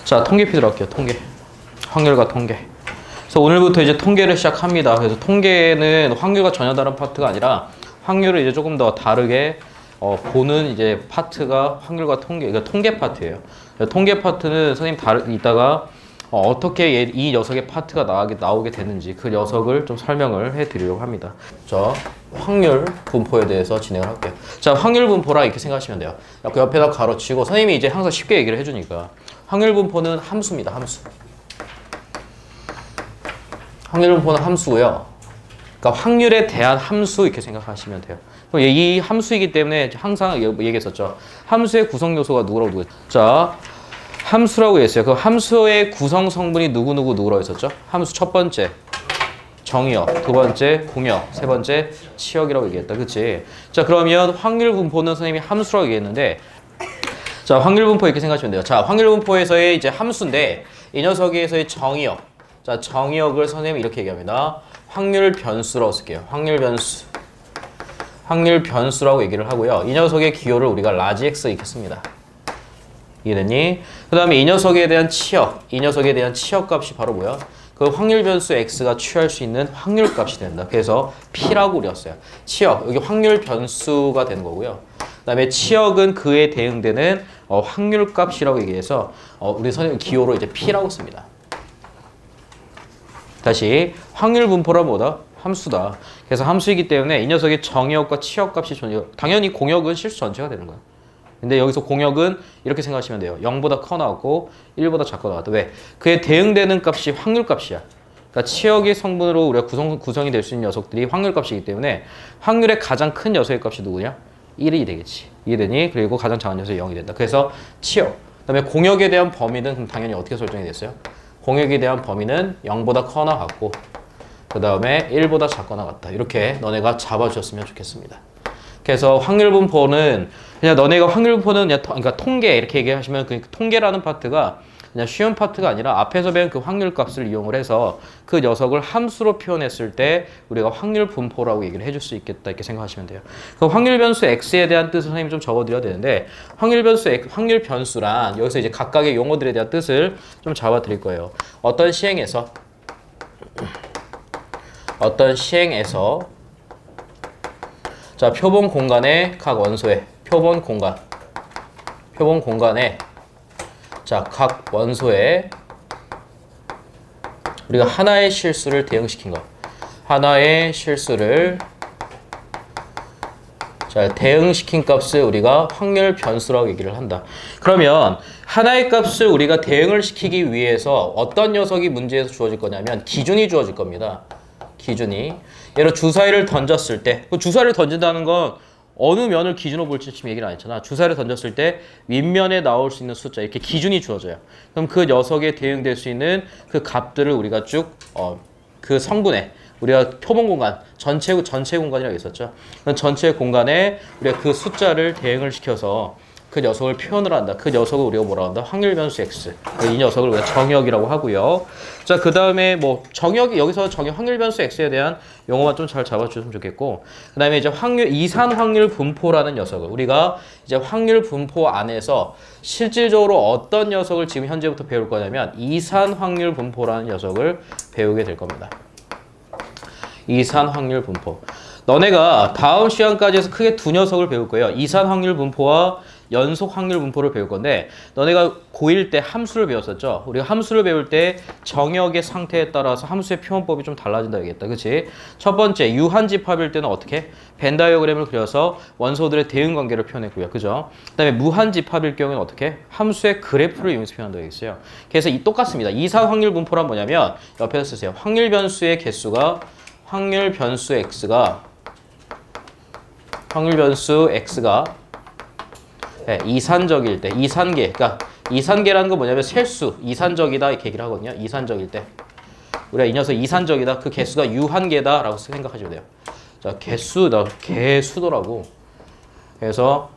자, 통계피 들어갈게요. 통계. 확률과 통계. 그래서 오늘부터 이제 통계를 시작합니다. 그래서 통계는 확률과 전혀 다른 파트가 아니라 확률을 이제 조금 더 다르게 보는 이제 파트가 확률과 통계, 그러니까 통계 파트예요. 통계 파트는 선생님 이따가 어떻게 이 녀석의 파트가 나오게 되는지 그 녀석을 좀 설명을 해드리려고 합니다. 자, 확률 분포에 대해서 진행을 할게요. 자, 확률 분포라 이렇게 생각하시면 돼요. 그 옆에다 가로치고 선생님이 이제 항상 쉽게 얘기를 해주니까 확률 분포는 함수입니다. 함수. 확률 분포는 함수고요. 그러니까 확률에 대한 함수 이렇게 생각하시면 돼요. 이 함수이기 때문에 항상 얘기했었죠. 함수의 구성 요소가 누구라고 자, 함수라고 했어요. 그 함수의 구성 성분이 누구라고 했었죠? 함수 첫 번째 정의역, 두 번째 공역, 세 번째 치역이라고 얘기했다. 그치? 자, 그러면 확률 분포는 선생님이 함수라고 얘기했는데, 자, 확률 분포 이렇게 생각하시면 돼요. 자, 확률 분포에서의 이제 함수인데 이 녀석에서의 정의역. 자, 정의역을 선생님이 이렇게 얘기합니다. 확률 변수라고 쓸게요. 확률 변수. 확률 변수라고 얘기를 하고요. 이 녀석의 기호를 우리가 라지 X 이렇게 씁니다. 이해됐니? 그 다음에 이 녀석에 대한 치역. 이 녀석에 대한 치역 값이 바로 뭐야? 그 확률 변수 X가 취할 수 있는 확률 값이 된다. 그래서 P라고 우렸어요. 치역. 여기 확률 변수가 되는 거고요. 그 다음에 치역은 그에 대응되는 확률 값이라고 얘기해서 우리 선생님 기호로 이제 P라고 씁니다. 다시 확률 분포란 뭐다? 함수다. 그래서 함수이기 때문에 이 녀석의 정의역과 치역값이 존재해요. 당연히 공역은 실수 전체가 되는 거야. 근데 여기서 공역은 이렇게 생각하시면 돼요. 0보다 커 나왔고 1보다 작고 나왔다. 왜? 그에 대응되는 값이 확률 값이야. 그러니까 치역의 성분으로 우리가 구성이 될 수 있는 녀석들이 확률 값이기 때문에 확률의 가장 큰 녀석의 값이 누구냐? 1이 되겠지. 이해되니? 그리고 가장 작은 녀석이 0이 된다. 그래서 치역. 그 다음에 공역에 대한 범위는 그럼 당연히 어떻게 설정이 됐어요? 공역에 대한 범위는 0보다 커나 같고 그 다음에 1보다 작거나 같다. 이렇게 너네가 잡아주셨으면 좋겠습니다. 그래서 확률 분포는 그냥 너네가 확률 분포는 그냥 그러니까 통계 이렇게 얘기하시면 그 통계라는 파트가 그냥 쉬운 파트가 아니라 앞에서 배운 그 확률 값을 이용을 해서 그 녀석을 함수로 표현했을 때 우리가 확률 분포라고 얘기를 해줄 수 있겠다 이렇게 생각하시면 돼요. 그 확률 변수 X에 대한 뜻을 선생님이 좀 적어드려야 되는데 확률 변수란 여기서 이제 각각의 용어들에 대한 뜻을 좀 잡아드릴 거예요. 어떤 시행에서 자, 표본 공간의 각 원소에 표본 공간에 자, 각 원소에 우리가 하나의 실수를 대응시킨 거. 하나의 실수를 자, 대응시킨 값을 우리가 확률 변수라고 얘기를 한다. 그러면 하나의 값을 우리가 대응을 시키기 위해서 어떤 녀석이 문제에서 주어질 거냐면 기준이 주어질 겁니다. 기준이. 예를 들어 주사위를 던졌을 때, 그 주사위를 던진다는 건 어느 면을 기준으로 볼지 지금 얘기를 안 했잖아. 주사위를 던졌을 때 윗면에 나올 수 있는 숫자, 이렇게 기준이 주어져요. 그럼 그 녀석에 대응될 수 있는 그 값들을 우리가 쭉 그 성분에 우리가 표본 공간, 전체 공간이라고 했었죠. 전체 공간에 우리가 그 숫자를 대응을 시켜서 그 녀석을 표현을 한다. 그 녀석을 우리가 뭐라고 한다? 확률 변수 X. 이 녀석을 우리가 정역이라고 하고요. 자, 그 다음에 뭐 여기서 확률 변수 X에 대한 용어만 좀 잘 잡아주셨으면 좋겠고, 그 다음에 이제 이산 확률 분포라는 녀석을 우리가 이제 확률 분포 안에서 실질적으로 어떤 녀석을 지금 현재부터 배울 거냐면 이산 확률 분포라는 녀석을 배우게 될 겁니다. 이산 확률 분포. 너네가 다음 시간까지 해서 크게 두 녀석을 배울 거예요. 이산 확률 분포와 연속 확률 분포를 배울 건데 너네가 고1 때 함수를 배웠었죠. 우리가 함수를 배울 때 정역의 상태에 따라서 함수의 표현법이 좀 달라진다 얘기했다. 그치? 첫 번째 유한집합일 때는 어떻게? 벤 다이어그램을 그려서 원소들의 대응 관계를 표현했고요. 그죠? 그 다음에 무한집합일 경우에는 어떻게? 함수의 그래프를 이용해서 표현한다고 했어요. 그래서 똑같습니다. 이산 확률 분포란 뭐냐면 옆에서 쓰세요. 확률 변수 X가 네, 이산적일 때, 이산계. 그러니까 이산계라는 건 뭐냐면 셀수, 이산적이다 이렇게 얘기를 하거든요. 이산적일 때. 우리가 이 녀석 이산적이다. 그 개수가 유한계다라고 생각하시면 돼요. 자, 개수더라고. 그래서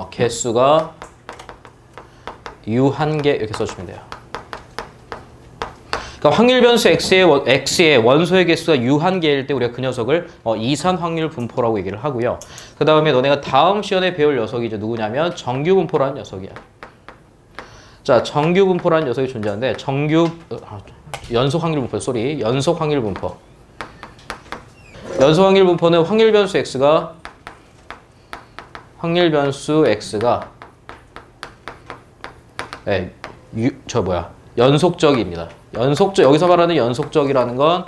개수가 유한계 이렇게 써주면 돼요. 그러니까 확률 변수 X의 원소의 개수가 유한계일 때 우리가 그 녀석을 이산 확률 분포라고 얘기를 하고요. 그 다음에 너네가 다음 시간에 배울 녀석이 이제 누구냐면 정규 분포라는 녀석이야. 자, 정규 분포라는 녀석이 존재하는데 연속 확률 분포, 연속 확률 분포. 연속 확률 분포는 확률 변수 x가 네, 연속적입니다. 여기서 말하는 연속적이라는 건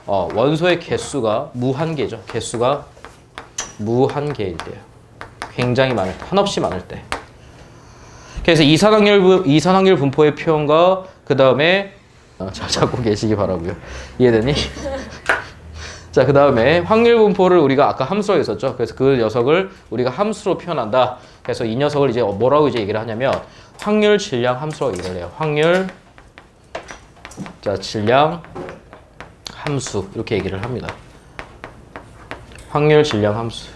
원소의 개수가 무한개죠. 개수가 무한개일 때요. 굉장히 많을 때, 한없이 많을 때. 그래서 이산확률 분포의 표현과 그 다음에 잘 잡고 계시기 바라고요. 이해되니? 자, 그 다음에 확률 분포를 우리가 아까 함수로 했었죠. 그래서 그 녀석을 우리가 함수로 표현한다. 그래서 이 녀석을 이제 뭐라고 이제 얘기를 하냐면 확률 질량 함수라고 얘기를 해요. 확률 질량 함수 이렇게 얘기를 합니다. 확률 질량 함수.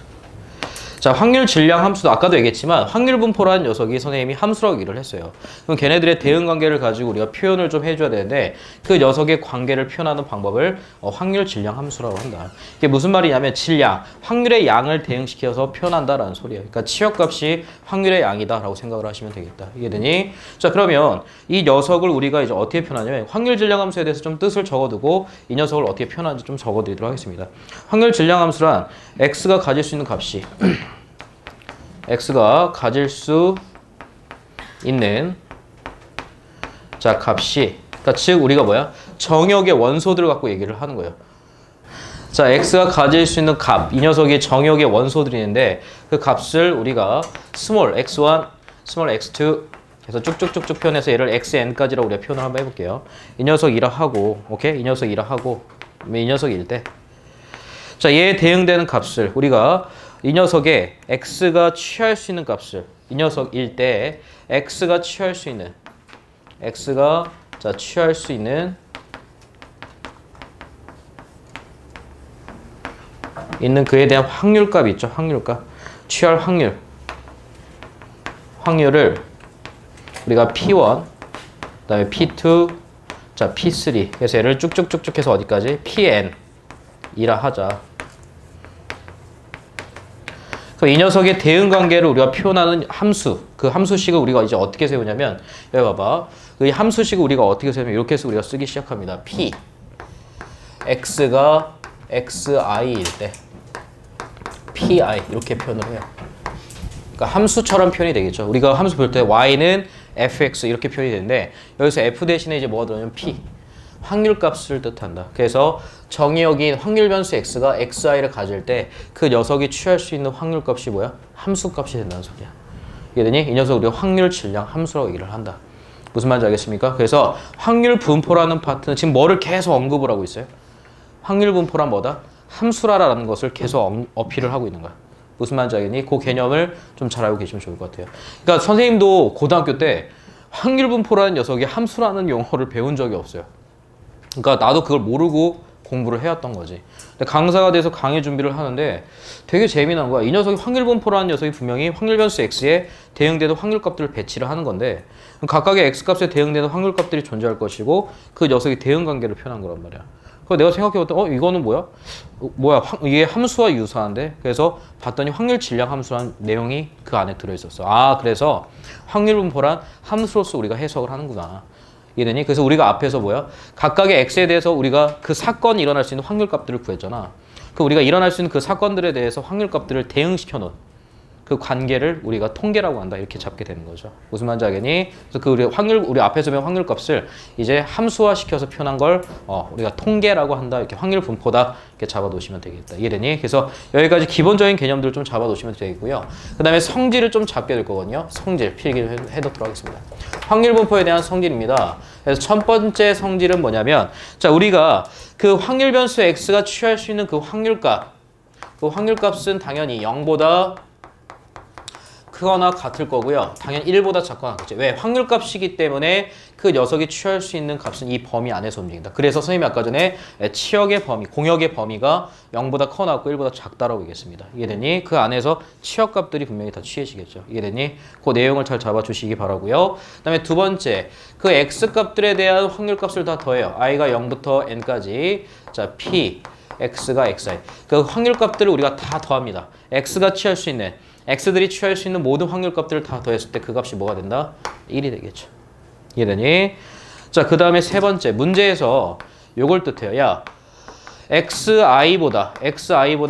자, 확률 질량 함수도 아까도 얘기했지만 확률 분포라는 녀석이 선생님이 함수라고 얘기를 했어요. 그럼 걔네들의 대응 관계를 가지고 우리가 표현을 좀 해줘야 되는데 그 녀석의 관계를 표현하는 방법을 확률 질량 함수라고 한다. 이게 무슨 말이냐면 질량, 확률의 양을 대응시켜서 표현한다라는 소리예요. 그러니까 치역값이 확률의 양이다라고 생각을 하시면 되겠다. 이해되니? 자, 그러면 이 녀석을 우리가 이제 어떻게 표현하냐면 확률 질량 함수에 대해서 좀 뜻을 적어두고 이 녀석을 어떻게 표현하는지 좀 적어드리도록 하겠습니다. 확률 질량 함수란 x가 가질 수 있는 값이 x가 가질 수 있는 값이 그러니까 즉 우리가 뭐야? 정역의 원소들을 갖고 얘기를 하는 거예요. 자, x가 가질 수 있는 값, 이 녀석이 정역의 원소들이 있는데 그 값을 우리가 small x1, small x2 해서 쭉쭉쭉쭉 표현해서 얘를 xn까지라고 우리가 표현을 한번 해볼게요. 이 녀석 1하 하고, 오케이? 이 녀석 1하 하고, 이 녀석 1대. 자, 얘에 대응되는 값을 우리가 이 녀석에 x가 취할 수 있는 값을 이 녀석 1대 x가 취할 수 있는 그에 대한 확률값 있죠. 확률값. 취할 확률을 우리가 P1, 그다음에 P2, 자, P3. 그래서 얘를 쭉쭉쭉쭉 해서 어디까지? PN이라 하자. 그럼 이 녀석의 대응 관계를 우리가 표현하는 함수, 그 함수식을 우리가 이제 어떻게 세우냐면, 여기 봐봐. 이 함수식을 우리가 어떻게 세우면 이렇게 해서 우리가 쓰기 시작합니다. P, X가 XI일 때, PI 이렇게 표현을 해요. 그러니까 함수처럼 표현이 되겠죠. 우리가 함수 볼 때 Y는 fx 이렇게 표현이 되는데 여기서 f 대신에 이제 뭐가 들어가면 p, 확률값을 뜻한다. 그래서 정의역인 확률 변수 x가 xi를 가질 때 그 녀석이 취할 수 있는 확률값이 뭐야? 함수값이 된다는 소리야. 이해되니? 이 녀석 우리가 확률 질량 함수라고 얘기를 한다. 무슨 말인지 알겠습니까? 그래서 확률 분포라는 파트는 지금 뭐를 계속 언급을 하고 있어요? 확률 분포란 뭐다? 함수라라는 것을 계속 어필을 하고 있는 거야. 무슨 말인지 알겠니? 그 개념을 좀 잘 알고 계시면 좋을 것 같아요. 그러니까 선생님도 고등학교 때 확률 분포라는 녀석이 함수라는 용어를 배운 적이 없어요. 그러니까 나도 그걸 모르고 공부를 해왔던 거지. 근데 강사가 돼서 강의 준비를 하는데 되게 재미난 거야. 이 녀석이 확률 분포라는 녀석이 분명히 확률 변수 x에 대응되는 확률값들을 배치를 하는 건데 각각의 x값에 대응되는 확률값들이 존재할 것이고 그 녀석이 대응 관계를 표현한 거란 말이야. 그래서 내가 생각해봤더니 이거는 뭐야? 이게 함수와 유사한데? 그래서 봤더니 확률 질량 함수라는 내용이 그 안에 들어있었어. 아, 그래서 확률 분포란 함수로서 우리가 해석을 하는구나. 이해되니? 그래서 우리가 앞에서 뭐야? 각각의 x에 대해서 우리가 그 사건이 일어날 수 있는 확률값들을 구했잖아. 그 우리가 일어날 수 있는 그 사건들에 대해서 확률값들을 대응시켜 놓은 그 관계를 우리가 통계라고 한다. 이렇게 잡게 되는 거죠. 무슨 말인지 알겠니? 그래서 그 우리 앞에서 배운 확률값을 이제 함수화시켜서 표현한 걸 우리가 통계라고 한다. 이렇게 확률 분포다. 이렇게 잡아 놓으시면 되겠다. 이해되니? 그래서 여기까지 기본적인 개념들을 좀 잡아 놓으시면 되겠고요. 그 다음에 성질을 좀 잡게 될 거거든요. 성질 필기를 해놓도록 하겠습니다. 확률 분포에 대한 성질입니다. 그래서 첫 번째 성질은 뭐냐면 자, 우리가 그 확률 변수 x가 취할 수 있는 그 확률값은 당연히 0보다 크거나 같을 거고요. 당연히 1보다 작거나 같겠죠. 왜? 확률값이기 때문에 그 녀석이 취할 수 있는 값은 이 범위 안에서 움직인다. 그래서 선생님이 아까 전에 치역의 범위, 공역의 범위가 0보다 커 나왔고 1보다 작다라고 얘기했습니다. 이해되니? 그 안에서 치역값들이 분명히 다 취해지겠죠. 이해되니? 그 내용을 잘 잡아주시기 바라고요. 그 다음에 두 번째, 그 x값들에 대한 확률값을 다 더해요. i가 0부터 n까지. 자, p, x가 xi. 그 확률값들을 우리가 다 더합니다. x가 취할 수 있는 x들이 취할 수 있는 모든 확률값들을 다 더했을 때 그 값이 뭐가 된다? 1이 되겠죠. 이해되니? 자, 그 다음에 세 번째 문제에서 요걸 뜻해요. 야, xi보다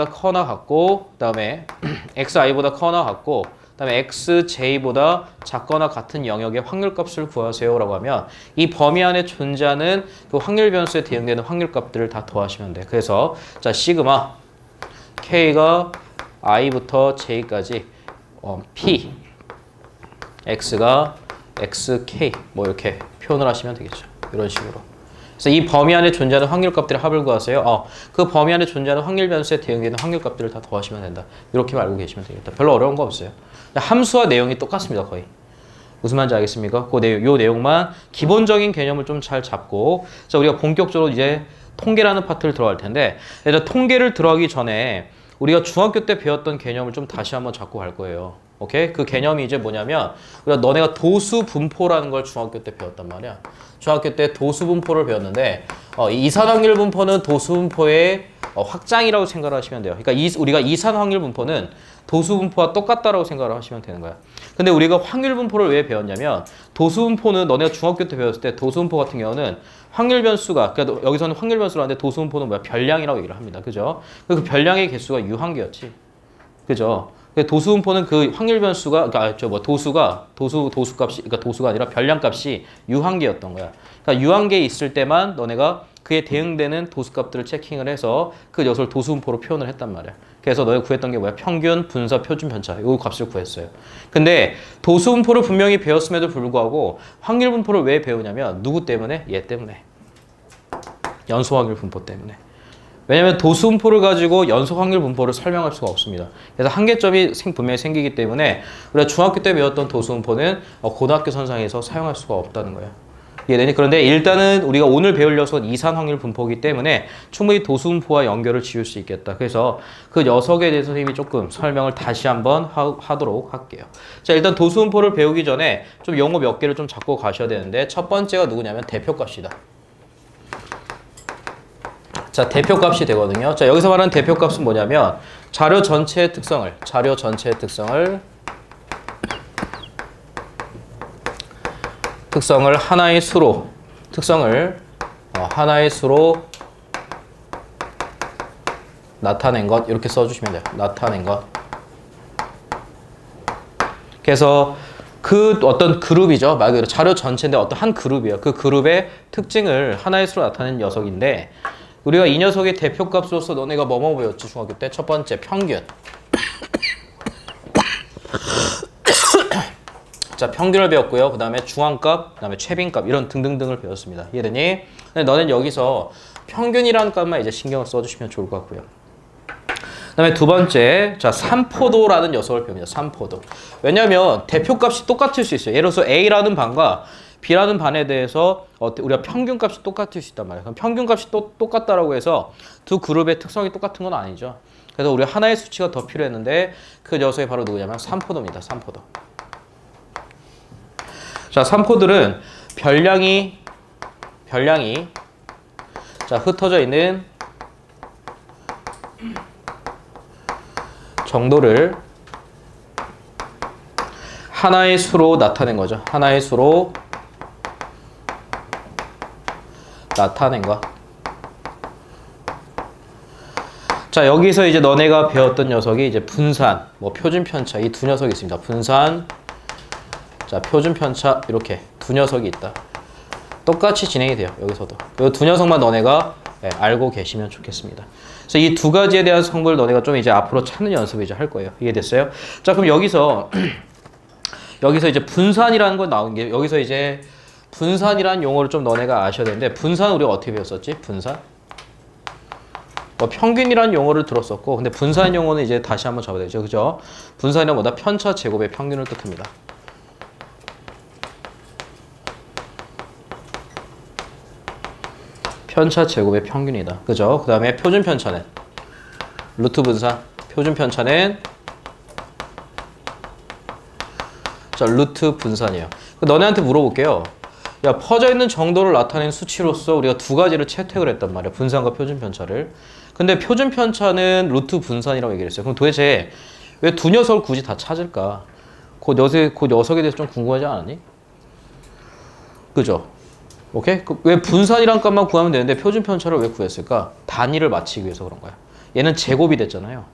커나 같고, 그 다음에 xi보다 커나 같고, 그 다음에 xj보다 작거나 같은 영역의 확률값을 구하세요 라고 하면 이 범위 안에 존재하는 그 확률 변수에 대응되는 확률값들을 다 더하시면 돼. 그래서 자, 시그마 k가 i부터 j까지 p x가 xk 뭐 이렇게 표현을 하시면 되겠죠. 이런 식으로. 그래서 이 범위 안에 존재하는 확률값들의 합을 구하세요. 그 범위 안에 존재하는 확률 변수에 대응되는 확률값들을 다 더하시면 된다. 이렇게 알고 계시면 되겠다. 별로 어려운 거 없어요. 함수와 내용이 똑같습니다. 거의. 무슨 말인지 알겠습니까? 요 내용만 기본적인 개념을 좀 잘 잡고 자, 우리가 본격적으로 이제 통계라는 파트를 들어갈 텐데 일단 통계를 들어가기 전에 우리가 중학교 때 배웠던 개념을 좀 다시 한번 잡고 갈 거예요. 오케이? 그 개념이 이제 뭐냐면 우리가 너네가 도수 분포라는 걸 중학교 때 배웠단 말이야. 중학교 때 도수 분포를 배웠는데 이산 확률 분포는 도수 분포의 확장이라고 생각을 하시면 돼요. 그러니까 우리가 이산 확률 분포는 도수 분포와 똑같다라고 생각을 하시면 되는 거야. 근데 우리가 확률 분포를 왜 배웠냐면 도수 분포는 너네가 중학교 때 배웠을 때 도수 분포 같은 경우는 확률 변수가 그러니까 여기서는 확률 변수를 하는데 도수 분포는 뭐야? 별량이라고 얘기를 합니다. 그죠? 그 별량의 개수가 유한계였지. 그죠? 도수 분포는 그 확률 변수가 그러니까 도수가 도수값이 그러니까 도수가 아니라 별량값이 유한계였던 거야. 그러니까 유한계에 있을 때만 너네가 그에 대응되는 도수값들을 체킹을 해서 그 녀석을 도수 분포로 표현을 했단 말이야. 그래서 너희가 구했던 게 뭐야? 평균, 분사, 표준 편차. 요 값을 구했어요. 근데 도수 분포를 분명히 배웠음에도 불구하고 확률 분포를 왜 배우냐면 누구 때문에? 얘 때문에. 연소 확률 분포 때문에. 왜냐면 도수 분포를 가지고 연속 확률 분포를 설명할 수가 없습니다. 그래서 한계점이 분명히 생기기 때문에 우리가 중학교 때 배웠던 도수 분포는 고등학교 선상에서 사용할 수가 없다는 거예요. 이해되니? 그런데 일단은 우리가 오늘 배울 녀석은 이산 확률 분포이기 때문에 충분히 도수 분포와 연결을 지을 수 있겠다. 그래서 그 녀석에 대해서 선생님이 조금 설명을 다시 한번 하도록 할게요. 자, 일단 도수 분포를 배우기 전에 좀 용어 몇 개를 좀 잡고 가셔야 되는데 첫 번째가 누구냐면 대표값이다. 자, 대표값이 되거든요. 자, 여기서 말하는 대표값은 뭐냐면 자료 전체의 특성을 하나의 수로 하나의 수로 나타낸 것 이렇게 써주시면 돼요. 나타낸 것. 그래서 그 어떤 그룹이죠. 말 그대로 자료 전체인데 어떤 한 그룹이에요. 그 그룹의 특징을 하나의 수로 나타낸 녀석인데 우리가 이 녀석의 대표값으로서 너네가 뭐뭐 배웠지 중학교 때? 첫 번째 평균. 자, 평균을 배웠고요. 그 다음에 중앙값, 그 다음에 최빈값 이런 등등등을 배웠습니다. 이해되니? 근데 너는 여기서 평균이라는 값만 이제 신경을 써주시면 좋을 것 같고요. 그 다음에 두 번째, 자, 삼포도라는 녀석을 배웁니다. 삼포도. 왜냐하면 대표값이 똑같을 수 있어요. 예를 들어서 A라는 반과 B라는 반에 대해서 우리가 평균값이 똑같을 수 있단 말이에요. 그럼 평균값이 똑같다라고 해서 두 그룹의 특성이 똑같은 건 아니죠. 그래서 우리 하나의 수치가 더 필요했는데 그 녀석이 바로 누구냐면 삼포도입니다. 삼포도. 자, 삼포들은 별량이 자, 흩어져 있는 정도를 하나의 수로 나타낸 거죠. 하나의 수로 나타낸 거. 자, 여기서 이제 너네가 배웠던 녀석이 이제 분산, 뭐 표준 편차 이 두 녀석이 있습니다. 분산, 자, 표준 편차 이렇게 두 녀석이 있다. 똑같이 진행이 돼요. 여기서도. 이 두 녀석만 너네가 알고 계시면 좋겠습니다. 그래서 이 두 가지에 대한 성분을 너네가 좀 이제 앞으로 찾는 연습을 이제 할 거예요. 이해됐어요? 자, 그럼 여기서 이제 분산이라는 거 나온 게 여기서 이제 분산이라는 용어를 좀 너네가 아셔야 되는데 분산 우리가 어떻게 배웠었지? 분산? 평균이라는 용어를 들었었고 근데 분산 용어는 이제 다시 한번 잡아야 되죠. 그죠? 분산이란 뭐다? 편차 제곱의 평균을 뜻합니다. 편차 제곱의 평균이다. 그죠? 그 다음에 표준 편차는 루트 분산. 표준 편차는 자, 루트 분산이에요. 너네한테 물어볼게요. 야, 퍼져 있는 정도를 나타낸 수치로서 우리가 두 가지를 채택을 했단 말이야. 분산과 표준 편차를. 근데 표준 편차는 루트 분산이라고 얘기를 했어요. 그럼 도대체 왜 두 녀석을 굳이 다 찾을까? 그 녀석에 대해서 좀 궁금하지 않았니? 그죠? 오케이? 왜 분산이란 값만 구하면 되는데 표준 편차를 왜 구했을까? 단위를 맞추기 위해서 그런 거야. 얘는 제곱이 됐잖아요.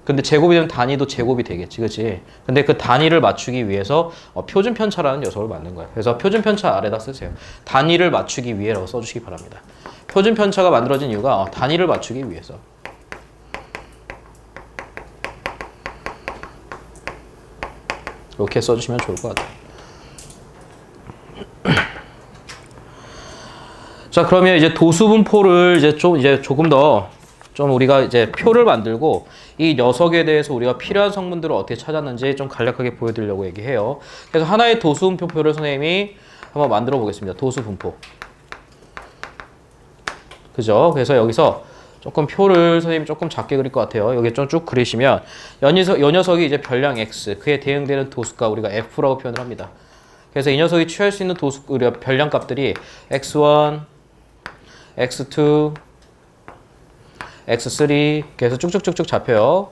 근데 제곱이 되면 단위도 제곱이 되겠지, 그치? 근데 그 단위를 맞추기 위해서 표준 편차라는 녀석을 만든 거야. 그래서 표준 편차 아래다 쓰세요. 단위를 맞추기 위해라고 써주시기 바랍니다. 표준 편차가 만들어진 이유가 단위를 맞추기 위해서. 이렇게 써주시면 좋을 것 같아요. 자, 그러면 이제 도수분포를 이제 조금 더 좀 우리가 이제 표를 만들고 이 녀석에 대해서 우리가 필요한 성분들을 어떻게 찾았는지 좀 간략하게 보여드리려고 얘기해요. 그래서 하나의 도수분포표를 선생님이 한번 만들어 보겠습니다. 도수분포. 그죠? 그래서 여기서 조금 표를 선생님이 조금 작게 그릴 것 같아요. 여기 좀 쭉 그리시면 이 녀석이 이제 별량 x, 그에 대응되는 도수가 우리가 f라고 표현을 합니다. 그래서 이 녀석이 취할 수 있는 도수, 우리가 별량 값들이 x1, x2, x3, 그래서 쭉쭉쭉쭉 잡혀요.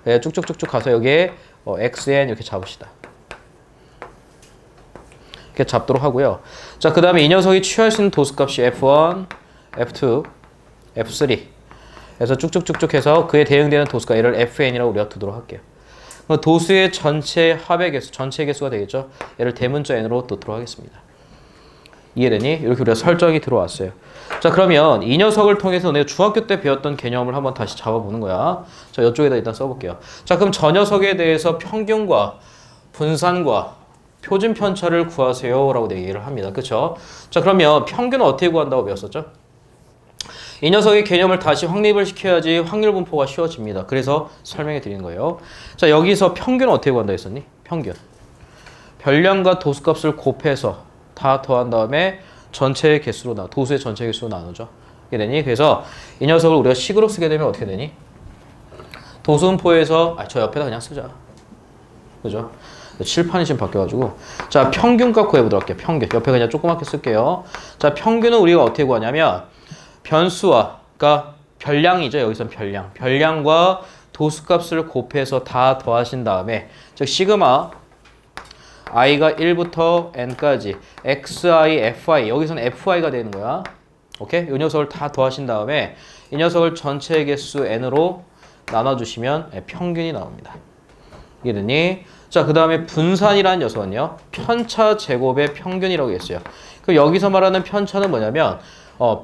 네, 쭉쭉쭉쭉 가서 여기에 xn 이렇게 잡읍시다. 이렇게 잡도록 하고요. 자, 그 다음에 이 녀석이 취할 수 있는 도수값이 f1, f2, f3. 그래서 쭉쭉쭉쭉 해서 그에 대응되는 도수가 얘를 fn이라고 우리가 두도록 할게요. 도수의 전체 합의 개수, 전체 개수가 되겠죠. 얘를 대문자 n으로 두도록 하겠습니다. 이해되니? 이렇게 우리가 설정이 들어왔어요. 자, 그러면 이 녀석을 통해서 내가 중학교 때 배웠던 개념을 한번 다시 잡아보는 거야. 자, 이쪽에다 일단 써볼게요. 자, 그럼 저 녀석에 대해서 평균과 분산과 표준 편차를 구하세요 라고 얘기를 합니다. 그쵸? 자, 그러면 평균은 어떻게 구한다고 배웠었죠? 이 녀석의 개념을 다시 확립을 시켜야지 확률 분포가 쉬워집니다. 그래서 설명해 드리는 거예요. 자, 여기서 평균은 어떻게 구한다 했었니? 평균. 별량과 도수값을 곱해서 다 더한 다음에 전체 개수로 도수의 전체 개수로 나누죠. 이게 되니? 그래서 이 녀석을 우리가 식으로 쓰게 되면 어떻게 되니? 도수분포에서 저 옆에다 그냥 쓰자. 그죠? 칠판이 지금 바뀌어가지고 자, 평균값 구해보도록 할게요. 평균. 옆에 그냥 조그맣게 쓸게요. 자, 평균은 우리가 어떻게 구하냐면 변수와, 그러니까 별량이죠. 여기선 별량. 별량과 도수값을 곱해서 다 더하신 다음에 즉 시그마 i가 1부터 n까지 xi, fi, 여기서는 fi가 되는 거야. 오케이? 이 녀석을 다 더하신 다음에 이 녀석을 전체 개수 n으로 나눠주시면 평균이 나옵니다. 이해되니? 자, 그 다음에 분산이라는 녀석은요. 편차 제곱의 평균이라고 했어요. 그럼 여기서 말하는 편차는 뭐냐면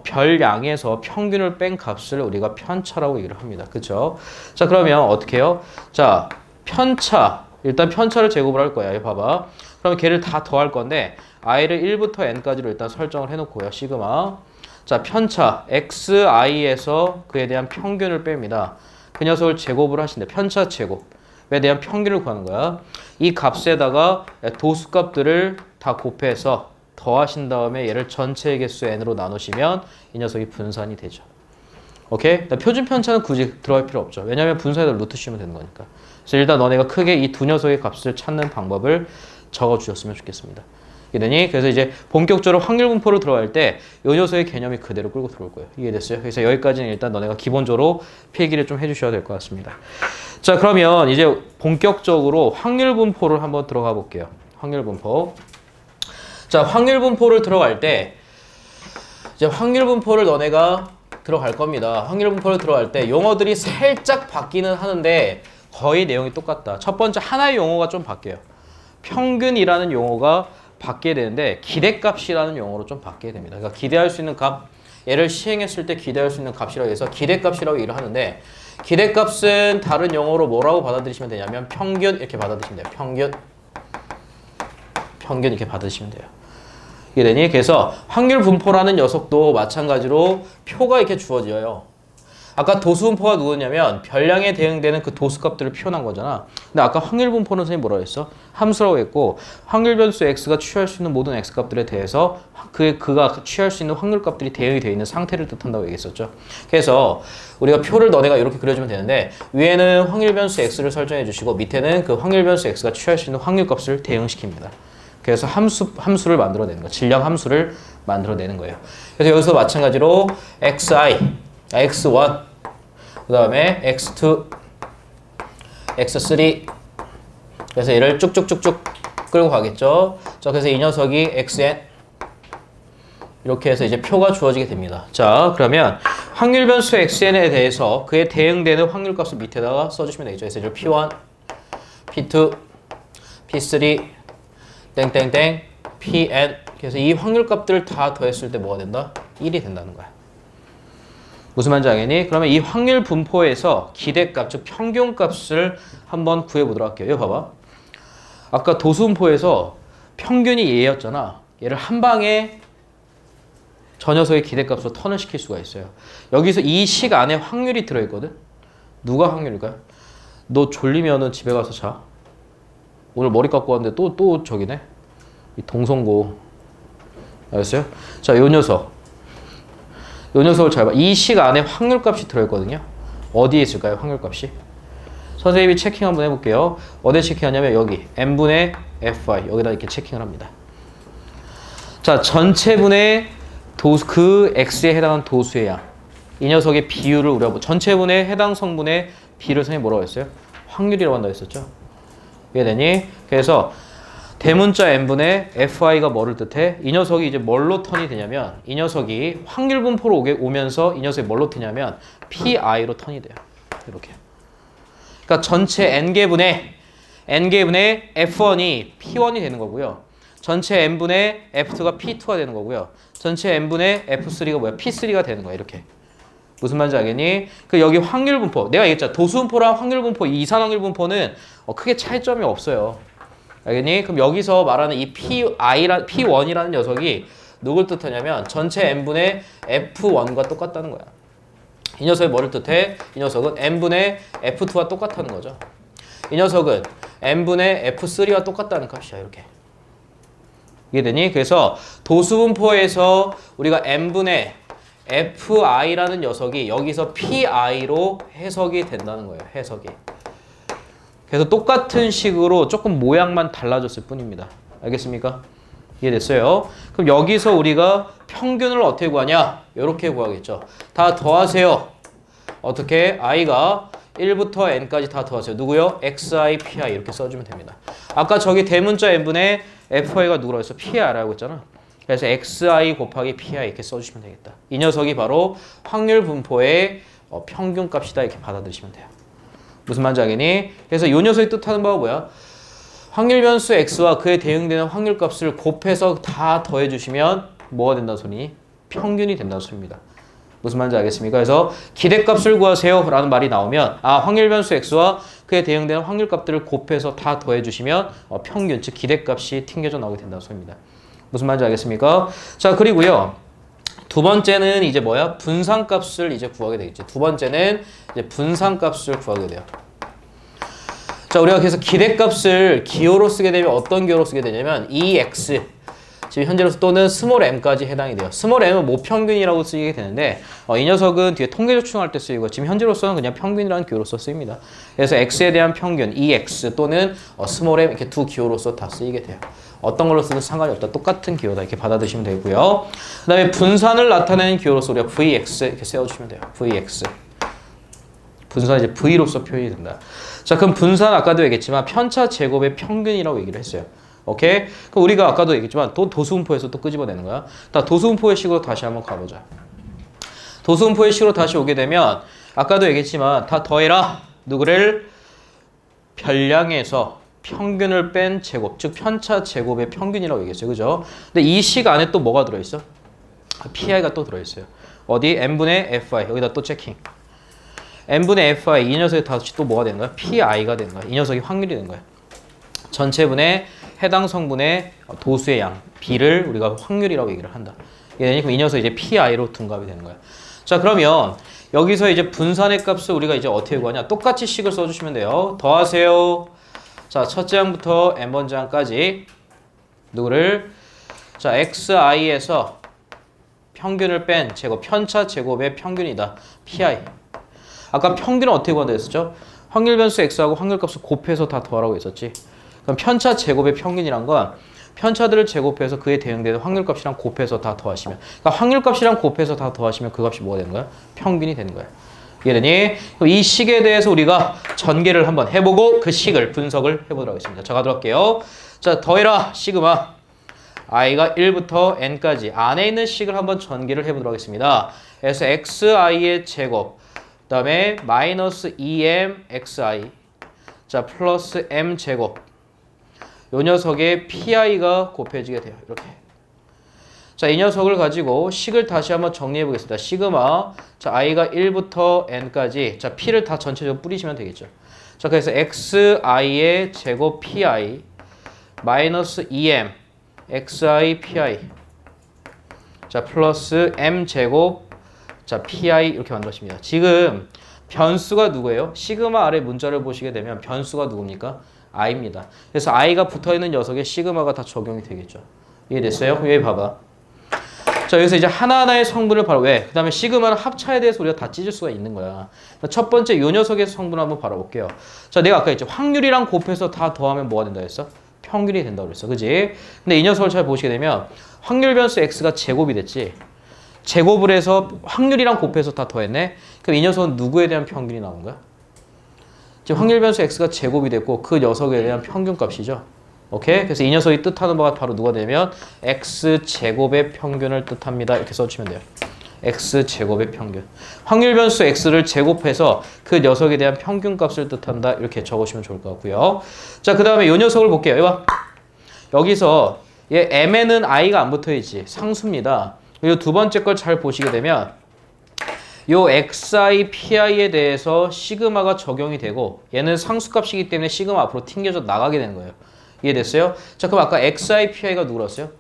별량에서 평균을 뺀 값을 우리가 편차라고 얘기를 합니다. 그쵸? 자, 그러면 어떻게 해요? 자, 편차. 일단 편차를 제곱을 할 거야. 봐봐. 그러면 걔를 다 더할 건데 i를 1부터 n까지로 일단 설정을 해놓고요. 시그마. 자, 편차 xi에서 그에 대한 평균을 뺍니다. 그 녀석을 제곱을 하신대. 편차 제곱에 대한 평균을 구하는 거야. 이 값에다가 도수값들을 다 곱해서 더하신 다음에 얘를 전체 개수 n으로 나누시면 이 녀석이 분산이 되죠. 오케이? 표준 편차는 굳이 들어갈 필요 없죠. 왜냐하면 분산에다 루트 씌우면 되는 거니까. 그래서 일단 너네가 크게 이 두 녀석의 값을 찾는 방법을 적어주셨으면 좋겠습니다. 이해되니? 그래서 이제 본격적으로 확률 분포로 들어갈 때 이 녀석의 개념이 그대로 끌고 들어올 거예요. 이해됐어요? 그래서 여기까지는 일단 너네가 기본적으로 필기를 좀 해주셔야 될 것 같습니다. 자, 그러면 이제 본격적으로 확률 분포를 한번 들어가 볼게요. 확률 분포. 자, 확률 분포를 들어갈 때 이제 확률 분포를 너네가 들어갈 겁니다. 확률 분포를 들어갈 때 용어들이 살짝 바뀌는 하는데 거의 내용이 똑같다. 첫 번째 하나의 용어가 좀 바뀌어요. 평균이라는 용어가 바뀌게 되는데 기대값이라는 용어로 좀 바뀌게 됩니다. 그러니까 기대할 수 있는 값, 얘를 시행했을 때 기대할 수 있는 값이라고 해서 기대값이라고 얘기를 하는데 기대값은 다른 용어로 뭐라고 받아들이시면 되냐면 평균 이렇게 받아들이시면 돼요. 평균 이렇게 받아들이시면 돼요. 이해되니? 그래서 확률 분포라는 녀석도 마찬가지로 표가 이렇게 주어져요. 아까 도수분포가 누구냐면 별량에 대응되는 그 도수값들을 표현한 거잖아. 근데 아까 확률 분포는 선생님이 뭐라고 했어? 함수라고 했고 확률 변수 x가 취할 수 있는 모든 x값들에 대해서 그가 취할 수 있는 확률값들이 대응이 되어 있는 상태를 뜻한다고 얘기했었죠. 그래서 우리가 표를 너네가 이렇게 그려주면 되는데 위에는 확률 변수 x를 설정해 주시고 밑에는 그 확률 변수 x가 취할 수 있는 확률값을 대응시킵니다. 그래서 함수를 만들어내는 거예요. 질량 함수를 만들어내는 거예요. 그래서 여기서 마찬가지로 xi, x1, 그 다음에 x2, x3 그래서 얘를 쭉쭉쭉쭉 끌고 가겠죠. 자, 그래서 이 녀석이 xn, 이렇게 해서 이제 표가 주어지게 됩니다. 자, 그러면 확률 변수 xn에 대해서 그에 대응되는 확률 값을 밑에다가 써주시면 되겠죠. 그래서 이제 p1, p2, p3, 땡땡땡, pn. 그래서 이 확률 값들을 다 더했을 때 뭐가 된다? 1이 된다는 거야. 무슨 말인지 알겠니? 그러면 이 확률 분포에서 기대값, 즉 평균값을 한번 구해보도록 할게요. 이거 봐봐. 아까 도수분포에서 평균이 얘였잖아. 얘를 한 방에 저 녀석의 기대값으로 턴을 시킬 수가 있어요. 여기서 이 식 안에 확률이 들어있거든? 누가 확률일까요? 너 졸리면은 집에 가서 자. 오늘 머리 깎고 왔는데 또 저기네? 이 동성고. 알았어요? 자, 요 녀석. 요 녀석을 잘 봐. 이 식 안에 확률값이 들어있거든요. 어디에 있을까요? 확률값이. 선생님이 체킹 한번 해볼게요. 어디에 체킹하냐면 여기 n분의 fi 여기다 이렇게 체킹을 합니다. 자, 전체분의 그 x에 해당하는 도수의 양. 이 녀석의 비율을 우리가 전체분의 해당 성분의 비를 선생님이 뭐라고 했어요? 확률이라고 한다고 했었죠. 이해되니? 그래서 대문자 n분의 fi가 뭐를 뜻해? 이 녀석이 이제 뭘로 턴이 되냐면 이 녀석이 확률 분포로 오면서 이 녀석이 뭘로 되냐면 pi로 턴이 돼요. 이렇게. 그러니까 전체 n개분의 f1이 p1이 되는 거고요. 전체 n분의 f2가 p2가 되는 거고요. 전체 n분의 f3가 뭐야? p3가 되는 거야. 이렇게. 무슨 말인지 알겠니? 그 여기 확률 분포. 내가 얘기했잖아. 도수 분포랑 확률 분포, 이 이산 확률 분포는 크게 차이점이 없어요. 알겠니? 그럼 여기서 말하는 이 P1이라는 녀석이 누굴 뜻하냐면 전체 n분의 F1과 똑같다는 거야. 이 녀석이 뭐를 뜻해? 이 녀석은 n분의 F2와 똑같다는 거죠. 이 녀석은 n분의 F3와 똑같다는 값이야. 이렇게. 이해되니? 그래서 도수분포에서 우리가 n분의 fi라는 녀석이 여기서 pi로 해석이 된다는 거예요. 해석이. 그래서 똑같은 식으로 조금 모양만 달라졌을 뿐입니다. 알겠습니까? 이해됐어요? 그럼 여기서 우리가 평균을 어떻게 구하냐? 이렇게 구하겠죠. 다 더하세요. 어떻게? i가 1부터 n까지 다 더하세요. 누구요? xi, pi 이렇게 써주면 됩니다. 아까 저기 대문자 n분의 fi가 누구라고 했어? pi라고 했잖아. 그래서 xi 곱하기 pi 이렇게 써주시면 되겠다. 이 녀석이 바로 확률 분포의 평균값이다 이렇게 받아들이시면 돼요. 무슨 말인지 알겠니? 그래서 이 녀석이 뜻하는 바가 뭐야? 확률 변수 x와 그에 대응되는 확률값을 곱해서 다 더해주시면 뭐가 된다는 소리니? 평균이 된다는 소리입니다. 무슨 말인지 알겠습니까? 그래서 기대값을 구하세요 라는 말이 나오면 확률 변수 x와 그에 대응되는 확률값들을 곱해서 다 더해주시면 평균, 즉 기대값이 튕겨져 나오게 된다는 소리입니다. 무슨 말인지 알겠습니까? 자, 그리고요. 두 번째는 이제 뭐야? 분산값을 이제 구하게 되겠지. 두 번째는 이제 분산값을 구하게 돼요. 자, 우리가 그래서 기대값을 기호로 쓰게 되면 어떤 기호로 쓰게 되냐면 EX 지금 현재로서 또는 스몰 m까지 해당이 돼요. 스몰 m은 모평균이라고 쓰이게 되는데 이 녀석은 뒤에 통계조충할 때 쓰이고 지금 현재로서는 그냥 평균이라는 기호로서 쓰입니다. 그래서 x에 대한 평균 EX 또는 스몰 m 이렇게 두 기호로서 다 쓰이게 돼요. 어떤 걸로 쓰든 상관이 없다. 똑같은 기호다. 이렇게 받아들이시면 되고요. 그 다음에 분산을 나타내는 기호로서 우리가 VX 이렇게 세워주시면 돼요. VX. 분산 이제 V로서 표현이 된다. 자, 그럼 분산 아까도 얘기했지만 편차 제곱의 평균이라고 얘기를 했어요. 오케이? 그럼 우리가 아까도 얘기했지만 또 도수분포에서 또 끄집어내는 거야. 다 도수분포의 식으로 다시 한번 가보자. 도수분포의 식으로 다시 오게 되면 아까도 얘기했지만 다 더해라. 누구를? 별량에서 평균을 뺀 제곱, 즉 편차 제곱의 평균이라고 얘기했어요. 그죠? 근데 이 식 안에 또 뭐가 들어있어? pi가 또 들어있어요. 어디? n분의 fi. 여기다 또 체킹. n분의 fi. 이 녀석이 다시 또 뭐가 되는 거야? pi가 되는 거야. 이 녀석이 확률이 되는 거야. 전체분의 해당 성분의 도수의 양, b를 우리가 확률이라고 얘기를 한다. 그럼 이 녀석이 이제 pi로 둔갑이 되는 거야. 자, 그러면 여기서 이제 분산의 값을 우리가 이제 어떻게 구하냐? 똑같이 식을 써주시면 돼요. 더하세요. 자, 첫째 항부터 n번째 항까지 누구를? 자, xi에서 평균을 뺀 제곱, 편차 제곱의 평균이다. pi. 아까 평균은 어떻게 구한다 했었죠? 확률 변수 x하고 확률값을 곱해서 다 더하라고 했었지. 그럼 편차 제곱의 평균이란 건 편차들을 제곱해서 그에 대응되는 확률값이랑 곱해서 다 더하시면, 그러니까 확률값이랑 곱해서 다 더하시면 그 값이 뭐가 되는 거야? 평균이 되는 거야. 이해되니? 이 식에 대해서 우리가 전개를 한번 해보고 그 식을 분석을 해보도록 하겠습니다. 자, 가도록 할게요. 자, 더해라 시그마 i가 1부터 n까지 안에 있는 식을 한번 전개를 해보도록 하겠습니다. 그래서 xi의 제곱, 그 다음에 마이너스 2mxi, 자 플러스 m제곱, 요 녀석의 pi가 곱해지게 돼요. 이렇게. 자, 이 녀석을 가지고 식을 다시 한번 정리해 보겠습니다. 시그마, 자 i가 1부터 n까지, 자 p를 다 전체적으로 뿌리시면 되겠죠. 자, 그래서 xi의 제곱 pi 마이너스 2m xi pi, 자 플러스 m 제곱, 자 pi 이렇게 만들어집니다. 지금 변수가 누구예요? 시그마 아래 문자를 보시게 되면 변수가 누굽니까? i입니다. 그래서 i가 붙어있는 녀석에 시그마가 다 적용이 되겠죠. 이해됐어요? 여기 봐봐. 자, 여기서 이제 하나하나의 성분을 바로 왜? 그 다음에 시그마는 합차에 대해서 우리가 다 찢을 수가 있는 거야. 첫 번째 요 녀석의 성분을 한번 바라볼게요. 자, 내가 아까 했죠. 확률이랑 곱해서 다 더하면 뭐가 된다 했어? 평균이 된다고 그랬어. 그지? 근데 이 녀석을 잘 보시게 되면 확률 변수 x가 제곱이 됐지. 제곱을 해서 확률이랑 곱해서 다 더했네. 그럼 이 녀석은 누구에 대한 평균이 나온 거야? 지금 확률 변수 x가 제곱이 됐고 그 녀석에 대한 평균값이죠. 오케이? 그래서 이 녀석이 뜻하는 바가 바로 누가 되면 x제곱의 평균을 뜻합니다. 이렇게 써주시면 돼요. x제곱의 평균. 확률 변수 x를 제곱해서 그 녀석에 대한 평균값을 뜻한다. 이렇게 적으시면 좋을 것 같고요. 자, 그 다음에 이 녀석을 볼게요. 이봐. 여기서 얘 m에는 i가 안 붙어있지. 상수입니다. 그리고 두 번째 걸 잘 보시게 되면 요 xi, pi에 대해서 시그마가 적용이 되고 얘는 상수값이기 때문에 시그마 앞으로 튕겨져 나가게 되는 거예요. 이해됐어요? 자, 그럼 아까 xi, pi가 누구였어요?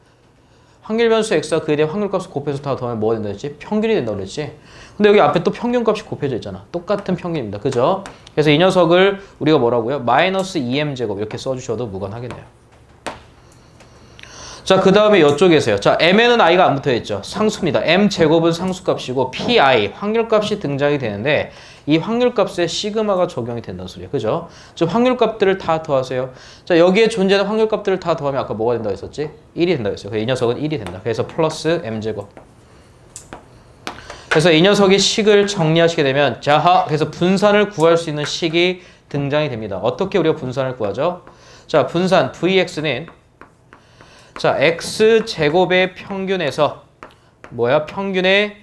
확률 변수 x가 그에 대한 확률값을 곱해서 다 더하면 뭐가 된다 했지? 평균이 된다고 그랬지? 근데 여기 앞에 또 평균값이 곱해져 있잖아. 똑같은 평균입니다. 그죠? 그래서 이 녀석을 우리가 뭐라고요? 마이너스 2m제곱 이렇게 써주셔도 무관하겠네요. 자, 그 다음에 이쪽에서요. 자, m에는 i가 안 붙어있죠. 상수입니다. m제곱은 상수값이고 pi, 확률값이 등장이 되는데 이 확률값에 시그마가 적용이 된다는 소리예요. 그죠? 즉 확률값들을 다 더하세요. 자, 여기에 존재하는 확률값들을 다 더하면 아까 뭐가 된다고 했었지? 1이 된다고 했어요. 그래서 이 녀석은 1이 된다. 그래서 플러스 m제곱. 그래서 이 녀석의 식을 정리하시게 되면 자하, 그래서 분산을 구할 수 있는 식이 등장이 됩니다. 어떻게 우리가 분산을 구하죠? 자, 분산 vx는 자, x제곱의 평균에서 뭐야? 평균의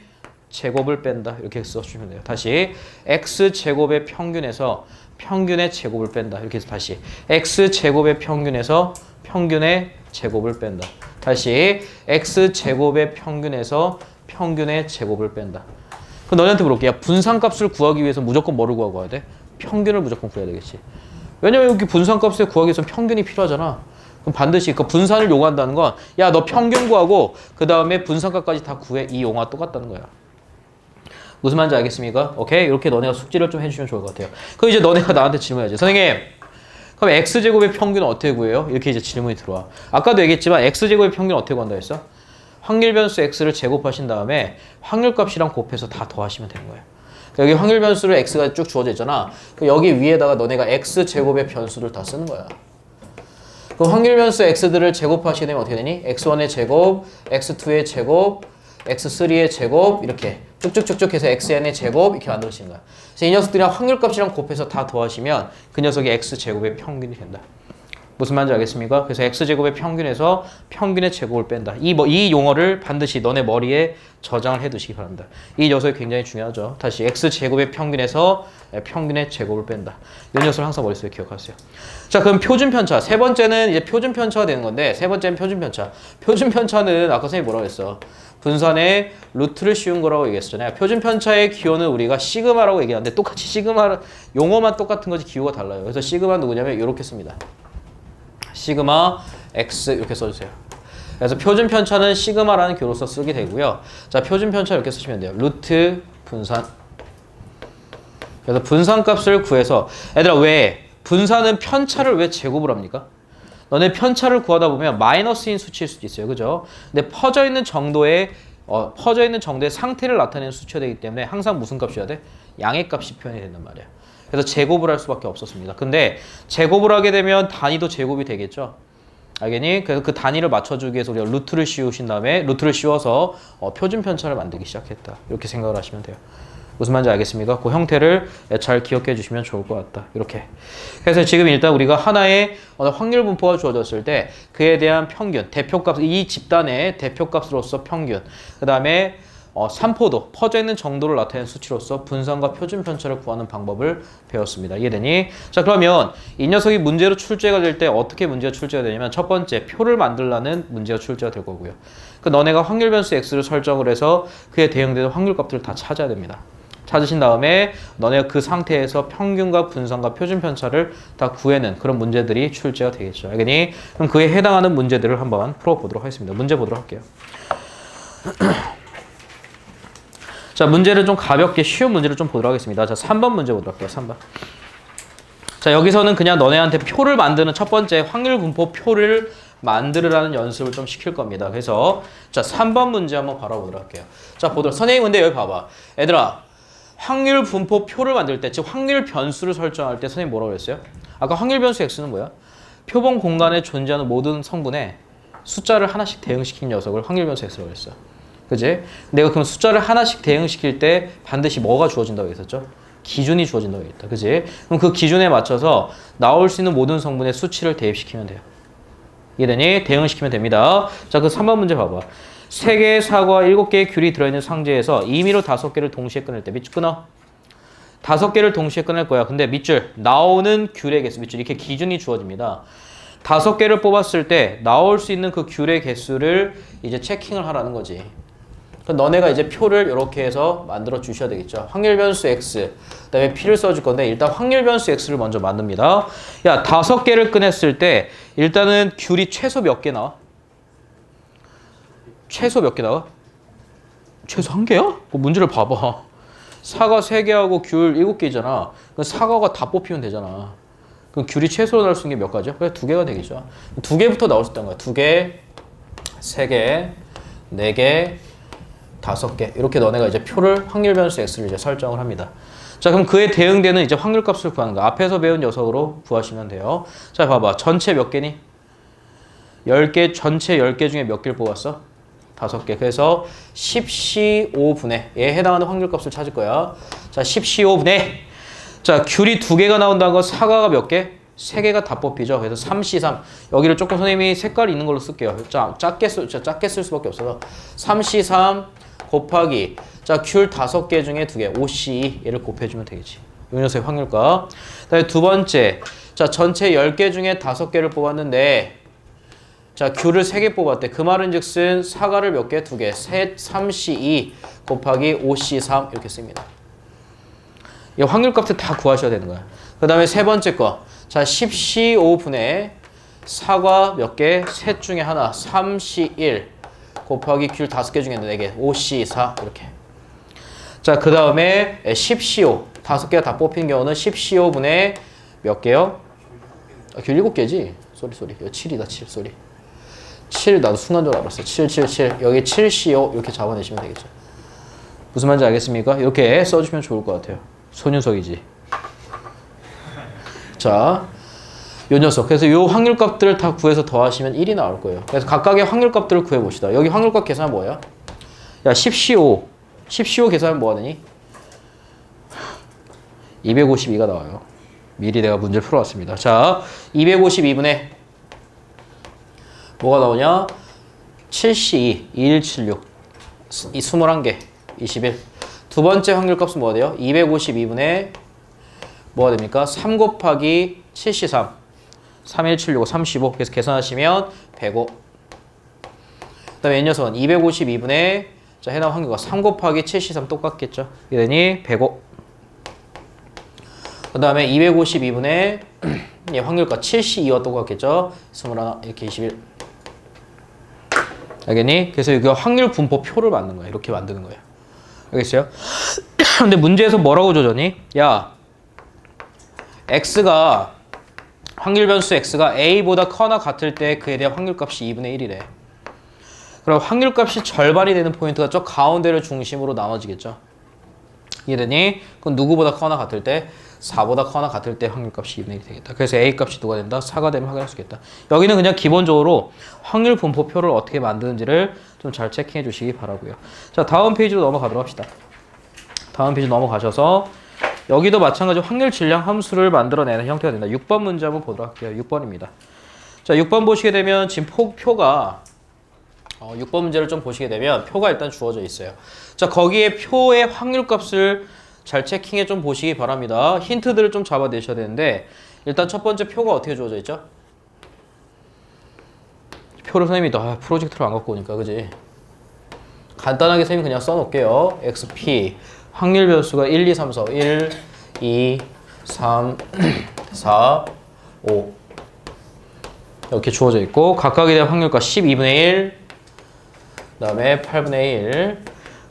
제곱을 뺀다. 이렇게 써주시면 돼요. 다시 x제곱의 평균에서 평균의 제곱을 뺀다. 이렇게 해서 다시 x제곱의 평균에서 평균의 제곱을 뺀다. 다시 x제곱의 평균에서 평균의 제곱을 뺀다. 그럼 너희한테 물어볼게. 야, 분산값을 구하기 위해서 무조건 뭐를 구하고 와야 돼? 평균을 무조건 구해야 되겠지. 왜냐면 여기 분산값을 구하기 위해서 평균이 필요하잖아. 그럼 반드시 그 분산을 요구한다는 건 야, 너 평균 구하고 그 다음에 분산값까지 다 구해. 이 용어가 똑같다는 거야. 무슨 말인지 알겠습니까? 오케이? 이렇게 너네가 숙지를 좀 해주시면 좋을 것 같아요. 그럼 이제 너네가 나한테 질문해야지. 선생님, 그럼 x제곱의 평균은 어떻게 구해요? 이렇게 이제 질문이 들어와. 아까도 얘기했지만 x제곱의 평균은 어떻게 구한다 했어? 확률 변수 x를 제곱하신 다음에 확률값이랑 곱해서 다 더하시면 되는 거예요. 여기 확률 변수를 x가 쭉 주어져 있잖아. 여기 위에다가 너네가 x제곱의 변수를 다 쓰는 거야. 그럼 확률 변수 x들을 제곱하시게 되면 어떻게 되니? x1의 제곱, x2의 제곱, x3의 제곱 이렇게 쭉쭉쭉쭉 해서 xn의 제곱 이렇게 만들어지는 거야. 그래서 이 녀석들이랑 확률값이랑 곱해서 다 더하시면 그 녀석이 x제곱의 평균이 된다. 무슨 말인지 알겠습니까? 그래서 x제곱의 평균에서 평균의 제곱을 뺀다. 이 용어를 반드시 너네 머리에 저장을 해두시기 바랍니다. 이 녀석이 굉장히 중요하죠. 다시 x제곱의 평균에서 평균의 제곱을 뺀다. 이 녀석을 항상 머릿속에 기억하세요. 자, 그럼 표준편차. 세 번째는 이제 표준편차가 되는 건데 세 번째는 표준편차. 표준편차는 아까 선생님이 뭐라고 했어? 분산의 루트를 씌운 거라고 얘기했었잖아요. 표준편차의 기호는 우리가 시그마라고 얘기하는데 똑같이 시그마 용어만 똑같은 거지 기호가 달라요. 그래서 시그마 누구냐면 이렇게 씁니다. 시그마 x 이렇게 써주세요. 그래서 표준편차는 시그마라는 교로서 쓰게 되고요. 자, 표준편차 이렇게 쓰시면 돼요. 루트 분산. 그래서 분산값을 구해서 얘들아 왜 분산은 편차를 왜 제곱을 합니까? 너네 편차를 구하다 보면 마이너스인 수치일 수도 있어요. 그죠? 근데 퍼져 있는 정도의 상태를 나타내는 수치가 되기 때문에 항상 무슨 값이어야 돼? 양의 값이 표현이 된단 말이야. 그래서 제곱을 할 수밖에 없었습니다. 근데 제곱을 하게 되면 단위도 제곱이 되겠죠. 알겠니? 그래서 그 단위를 맞춰주기 위해서 우리가 루트를 씌워서 표준 편차를 만들기 시작했다. 이렇게 생각을 하시면 돼요. 무슨 말인지 알겠습니까? 그 형태를 잘 기억해 주시면 좋을 것 같다. 이렇게. 그래서 지금 일단 우리가 하나의 확률 분포가 주어졌을 때 그에 대한 평균, 대표값, 이 집단의 대표값으로서 평균, 그 다음에 산포도, 퍼져 있는 정도를 나타내는 수치로서 분산과 표준 편차를 구하는 방법을 배웠습니다. 이해되니? 자, 그러면 이 녀석이 문제로 출제가 될 때 어떻게 문제가 출제가 되냐면 첫 번째, 표를 만들라는 문제가 출제가 될 거고요. 그 너네가 확률 변수 x를 설정을 해서 그에 대응되는 확률 값들을 다 찾아야 됩니다. 찾으신 다음에 너네가 그 상태에서 평균과 분산과 표준 편차를 다 구해낸 그런 문제들이 출제가 되겠죠. 알겠니? 그럼 그에 해당하는 문제들을 한번 풀어보도록 하겠습니다. 문제 보도록 할게요. 자, 문제를 좀 가볍게 쉬운 문제를 좀 보도록 하겠습니다. 자, 3번 문제 보도록 할게요. 3번. 자, 여기서는 그냥 너네한테 표를 만드는 첫 번째 확률 분포 표를 만들으라는 연습을 좀 시킬 겁니다. 그래서 자, 3번 문제 한번 바라보도록 할게요. 자, 보도록. 선생님 근데 여기 봐봐. 얘들아, 확률 분포 표를 만들 때, 즉 확률 변수를 설정할 때 선생님 뭐라고 그랬어요? 아까 확률 변수 x는 뭐야? 표본 공간에 존재하는 모든 성분에 숫자를 하나씩 대응시킨 녀석을 확률 변수 x라고 했어. 그지? 내가 그럼 숫자를 하나씩 대응시킬 때 반드시 뭐가 주어진다고 했었죠? 기준이 주어진다고 했다. 그지? 그럼 그 기준에 맞춰서 나올 수 있는 모든 성분의 수치를 대입시키면 돼요. 이해되니? 대응시키면 됩니다. 자, 그 3번 문제 봐봐. 3개의 사과, 7개의 귤이 들어있는 상자에서 임의로 5개를 동시에 끊을 때 밑줄 끊어. 5개를 동시에 끊을 거야. 근데 밑줄, 나오는 귤의 개수, 밑줄 이렇게 기준이 주어집니다. 5개를 뽑았을 때 나올 수 있는 그 귤의 개수를 이제 체킹을 하라는 거지. 너네가 이제 표를 이렇게 해서 만들어 주셔야 되겠죠. 확률 변수 x, 그 다음에 p를 써줄 건데 일단 확률 변수 x를 먼저 만듭니다. 야, 5개를 꺼냈을 때 일단은 귤이 최소 몇 개 나와? 최소 몇 개 나와? 최소 1개야? 그 문제를 봐봐. 사과 3개하고 귤 7개잖아. 그럼 사과가 다 뽑히면 되잖아. 그럼 귤이 최소로 나올 수 있는 게 몇 가지야? 그래, 2개가 되겠죠. 2개부터 나올 수 있다는 거야. 2개, 3개, 4개, 5개. 이렇게 너네가 이제 표를 확률 변수 x를 이제 설정을 합니다. 자, 그럼 그에 대응되는 이제 확률 값을 구하는 거. 앞에서 배운 녀석으로 구하시면 돼요. 자, 봐봐. 전체 몇 개니? 10개, 전체 10개 중에 몇 개를 뽑았어? 5개. 그래서 10C5분의 얘에 해당하는 확률 값을 찾을 거야. 자, 10C5분의 자, 귤이 2개가 나온다는 건 사과가 몇 개? 3개가 다 뽑히죠. 그래서 3C3. 여기를 조금 선생님이 색깔 있는 걸로 쓸게요. 작게 쓸 수밖에 없어서 3C3 곱하기 자, 귤 5개 중에 2개, 5C2 얘를 곱해주면 되겠지. 이 녀석의 확률값. 그다음에 두 번째, 자, 전체 10개 중에 5개를 뽑았는데 자, 귤을 3개 뽑았대. 그 말은 즉슨 사과를 몇 개? 2개. 3C2 곱하기 5C3 이렇게 씁니다. 이 확률값을 다 구하셔야 되는 거야. 그 다음에 세 번째 거. 자, 10C5분의 사과 몇 개? 셋 중에 하나. 3C1 곱하기 귤 5개 중에 4개. 5C4 이렇게. 자, 그 다음에 10CO. 5개가 다 뽑힌 경우는 10CO 분의 몇 개요? 아, 귤 7개지? 쏘리. 이거 7이다, 7. 쏘리. 7 나도 순간적으로 알았어. 7. 여기 7CO 이렇게 잡아내시면 되겠죠. 무슨 말인지 알겠습니까? 이렇게 써주시면 좋을 것 같아요. 손윤석이지. 자, 요 녀석. 그래서 요 확률값들을 다 구해서 더하시면 1이 나올 거예요. 그래서 각각의 확률값들을 구해봅시다. 여기 확률값 계산은 뭐야? 야, 10CO. 10CO 계산은 뭐가 되니? 252가 나와요. 미리 내가 문제를 풀어왔습니다. 자, 252분의 뭐가 나오냐? 7C2, 2176, 21개, 21. 두 번째 확률값은 뭐가 돼요? 252분의 뭐가 됩니까? 3 곱하기 7C3, 3176, 35. 그래서 계산하시면 105. 그 다음에 이 녀석은 252분의 자, 해당 확률과 3 곱하기 7C3 똑같겠죠? 이러니 105. 그 다음에 252분의 예, 확률과 7C2와 똑같겠죠? 21, 이렇게 21. 알겠니? 그래서 이거 확률 분포 표를 만든 거야. 이렇게 만드는 거예요. 알겠어요? 근데 문제에서 뭐라고 조졌니? 야, x가 확률 변수 x가 a보다 커나 같을 때 그에 대한 확률값이 2분의 1이래. 그럼 확률값이 절반이 되는 포인트가 저 가운데를 중심으로 나눠지겠죠. 이해되니? 그건 누구보다 커나 같을 때? 4보다 커나 같을 때 확률값이 2분의 1이 되겠다. 그래서 A값이 누가 된다? 4가 되면 확인할 수 있겠다. 여기는 그냥 기본적으로 확률 분포표를 어떻게 만드는지를 좀 잘 체크해 주시기 바라고요. 자, 다음 페이지로 넘어가도록 합시다. 다음 페이지 넘어가셔서 여기도 마찬가지로 확률 질량 함수를 만들어내는 형태가 된다. 6번 문제 한번 보도록 할게요. 6번입니다. 자, 6번 보시게 되면 지금 표가 6번 문제를 좀 보시게 되면 표가 일단 주어져 있어요. 자, 거기에 표의 확률값을 잘 체킹해 좀 보시기 바랍니다. 힌트들을 좀 잡아내셔야 되는데 일단 첫 번째 표가 어떻게 주어져 있죠? 표를 선생님이 프로젝트를 안 갖고 오니까 그지? 간단하게 선생님이 그냥 써놓을게요. XP 확률 변수가 1, 2, 3, 4 1, 2, 3, 4, 5 이렇게 주어져 있고 각각에 대한 확률가 12분의 1 그 다음에 8분의 1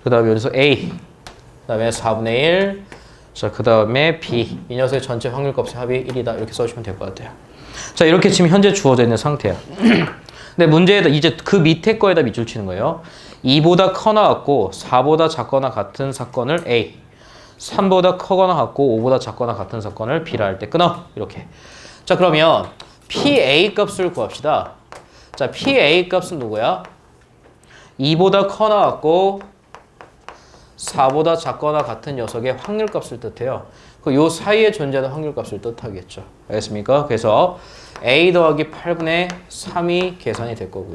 그 다음에 여기서 A 그 다음에 4분의 1 자, 그 다음에 B 이 녀석의 전체 확률값의 합이 1이다 이렇게 써주시면 될 것 같아요. 자, 이렇게 지금 현재 주어져 있는 상태야. 근데 문제에다 이제 그 밑에 거에다 밑줄 치는 거예요. 2보다 커나 같고 4보다 작거나 같은 사건을 A 3보다 커거나 같고 5보다 작거나 같은 사건을 B라 할 때 끊어 이렇게. 자, 그러면 PA 값을 구합시다. 자, PA 값은 누구야? 2보다 커나 같고 4보다 작거나 같은 녀석의 확률값을 뜻해요. 요 사이에 존재하는 확률값을 뜻하겠죠. 알겠습니까? 그래서 A 더하기 8분의 3이 계산이 될 거고요.